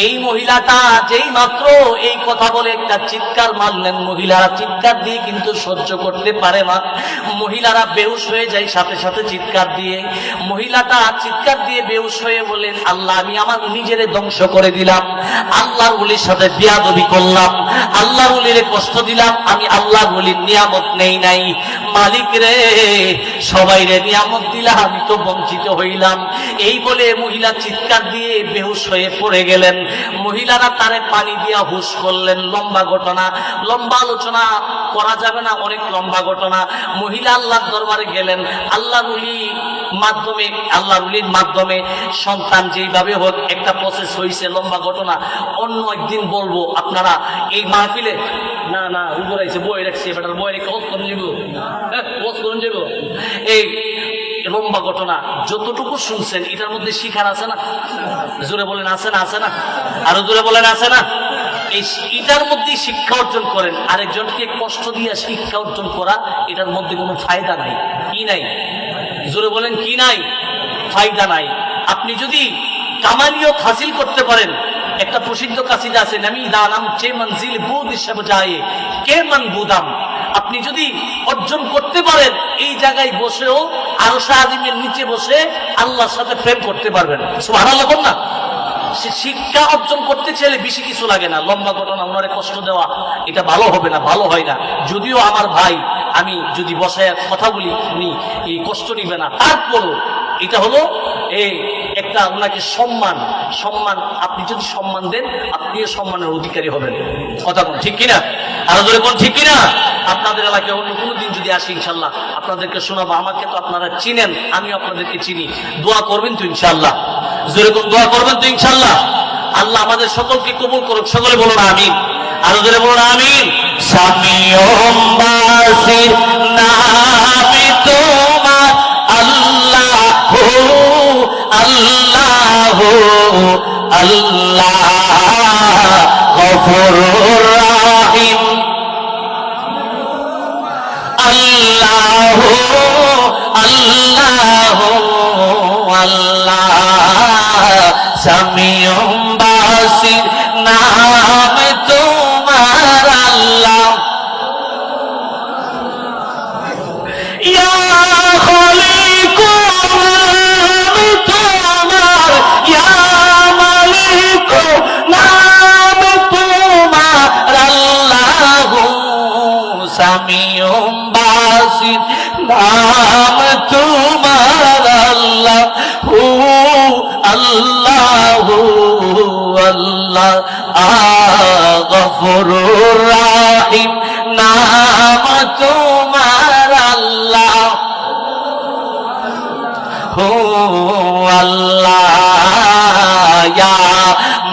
[SPEAKER 2] এই মহিলাটা যেই মাত্র এই কথা বলে একটা চিৎকার মারলেন, মহিলারা চিৎকার দিয়ে কিন্তু সহ্য করতে পারে না, মহিলারা বেহুশ হয়ে যায় সাথে সাথে চিৎকার দিয়ে। মহিলাটা চিৎকার দিয়ে বেহুশ হয়ে বলেন, আল্লাহ আমি আমার নিজেরে ধ্বংস করে দিলাম, আল্লাহর ওলির সাথে বিয়াদবি করলাম, আল্লাহর ওলিরে কষ্ট দিলাম, আমি আল্লাহর ওলির নিয়ামত নেই নাই। মালিক রে, সবাই রে নিয়ামত দিলা, আমি তো বঞ্চিত হইলাম। এই বলে মহিলা চিৎকার দিয়ে বেহুশ হয়ে পড়ে গেলেন। মহিলারা তারে পানি দিয়া হুশ করলেন। লম্বা ঘটনা, লম্বা আলোচনা করা যাবে না, অনেক লম্বা ঘটনা। মহিলা আল্লাহর দরবারে গেলেন, আল্লাহর ওলির মাধ্যমে সন্তান যেইভাবে হোক একটা প্রসেস হয়েছে, লম্বা ঘটনা, অন্য একদিন বলবো। আপনারা এই মাহফিলে না না উপরে এসে বই রাখছি, বেটার বই রেখে ওয়াজ করুন যাবো, ওয়াজ করুন যাবো। এই লম্বা ঘটনা যতটুকু শুনছেন এটার মধ্যে শিখার আছে না? জোরে বলেন আছে না? আছে না? আরো জোরে বলেন আছে না? এটার মধ্যে শিক্ষা অর্জন করেন। আরেকজনকে কষ্ট দিয়ে শিক্ষা অর্জন করা, এটার মধ্যে কোনো ফায়দা নাই। কি নাই? জোরে বলেন কি নাই? ফায়দা নাই। আপনি যদি কামালিয়ত হাসিল করতে পারেন, একটা প্রসিদ্ধ কাসিদা আছে, নামি দানাম চে মঞ্জিল বুদ সব যায় কে মন বুদাম। আপনি যদি অর্জন করতে পারেন, এই জায়গায় বসেও আরশে আজিমের নিচে বসে আল্লাহর সাথে প্রেম করতে পারবেন। সুবহানাল্লাহ বল না? শিক্ষা অর্জন করতে চাইলে বেশি কিছু লাগে না। লম্বা ঘটনা, ওনারে কষ্ট দেওয়া, এটা ভালো হবে না, ভালো হয় না। যদিও আমার ভাই, আমি যদি বসায় কথা বলি উনি এই কষ্ট নিবে না, তারপরও এটা হলো এই একটা ওনাকে সম্মান। আপনি যদি সম্মান দেন, আপনিও সম্মানের অধিকারী হবেন। কথা কোন ঠিক কিনা? আরো জোরে কোন ঠিক কিনা? আপনাদের এলাকায় অন্য কোনো দিন যদি আসি ইনশাল্লাহ আপনাদেরকে শোনাবো। আমাকে তো আপনারা চিনেন, আমি আপনাদেরকে চিনি। দোয়া করবেন তো ইনশাল্লাহ? জোরে কোন দোয়া করবেন তো ইনশাল্লাহ? আল্লাহ আমাদের সকলকে কবুল করুক। সকলে বলুন আমিন। আরো জোরে বলুন আমিন। সামিয়মবাসীর নামে তোমার আল্লাহ আল্লাহ আল্লাহ গফুরুর রহিম।
[SPEAKER 1] আল্লাহ আল্লাহ আল্লাহ সামিউম বাসির নাম তোমার আল্লাহ ইয়া খালিক নাম তোমার ইয়া মালিক নাম তোমার আল্লাহ সামিউম বাসির নাম তোমার আল্লাহ আল্লাহ আল্লাহ গফুরুর রাহিম নাম তোমার আল্লাহ আল্লাহ ইয়া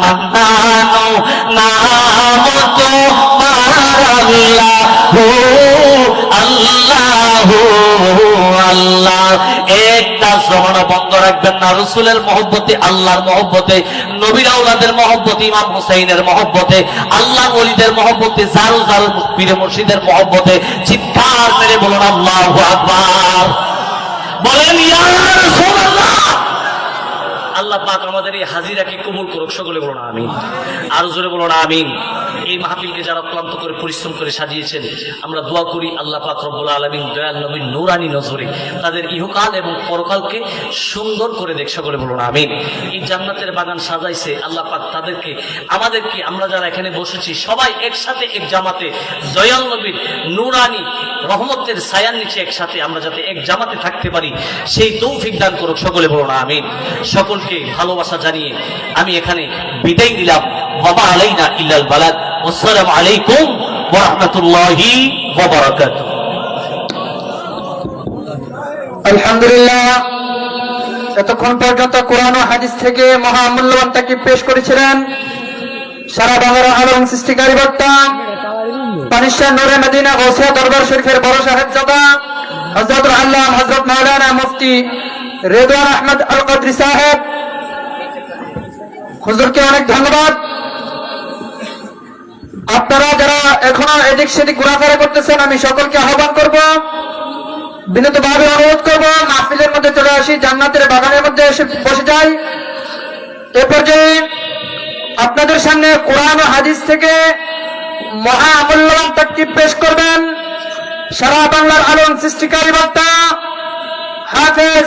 [SPEAKER 1] মান্নানু নাম তোমার আল্লাহ আল্লাহ আল্লাহ একটা জবান বন্ধ রাখবেন না রাসূলের মহব্বতে আল্লাহর মহব্বতে নবীর আওলাদের মহব্বতে ইমাম হুসাইনের মহব্বতে আল্লাহর ওলিদের মহব্বতে জারু জারু পীর মুর্শিদের মহব্বতে চিৎকার মেরে বলুন আল্লাহু আকবার বলেন ইয়া রাসূলুল্লাহ আল্লাহ পাক আমাদের এই হাজিরাকে কবুল করুক সকলে বলুন আমিন আর জোরে বলুন আমিন এই মাহফিলকে যারা ক্লান্ত করে পরিশ্রম করে সাজিয়েছেন আমরা দোয়া করি আল্লাহ পাক রব্বুল আলামিন দয়াল নবীর নূরানি নজরে তাদের ইহকাল এবং পরকালকে সুন্দর করে দেখ সকলে বলুন আমিন এই জান্নাতের বাগান সাজাইছে আল্লাহ পাক তাদেরকে আমাদেরকে আমরা যারা এখানে বসেছি সবাই একসাথে এক জামাতে দয়াল নবীর নূরানি রহমতের ছায়ার নিচে একসাথে আমরা যাতে এক জামাতে থাকতে পারি সেই তৌফিক দান করুক সকলে বলুন আমিন সকলকে ভালোবাসা জানিয়ে আমি এখানে বিদায় নিলাম ওয়া আলাইনা ইল্লাল বালাগ আসসালামু আলাইকুম ওয়া রাহমাতুল্লাহি ওয়া বারাকাতুহু
[SPEAKER 3] আলহামদুলিল্লাহ এতক্ষণ পর্যন্ত কোরআন ও হাদিস থেকে মহামূল্যবান তাকিব পেশ করেছিলেন সারা বাংলার আলম সৃষ্টিকারী বক্তা পানিশা নূরে মদিনা গৌসিয়া দরবার শরীফের বড় সাহেবজাদা হযরতুল আল্লামা হযরত মাওলানা মুফতি রেদওয়ান আহমদ আল কদরি সাহেব হুজুরকে অনেক ধন্যবাদ। আপনারা যারা এখনো এদিক সেদিক ঘোরাফেরা করতেছেন আমি সকলকে আহ্বান করব বিনীতভাবে অনুরোধ করব মাহফিলের মধ্যে চলে আসি জান্নাতের বাগানের মধ্যে এসে বসে যাই। এ পর্যায়ে আপনাদের সামনে কোরআন ও হাদিস থেকে মহা আমূল্যবান তাকতিব পেশ করবেন সারা বাংলার আলম সৃষ্টিকারী বক্তা হাফেজ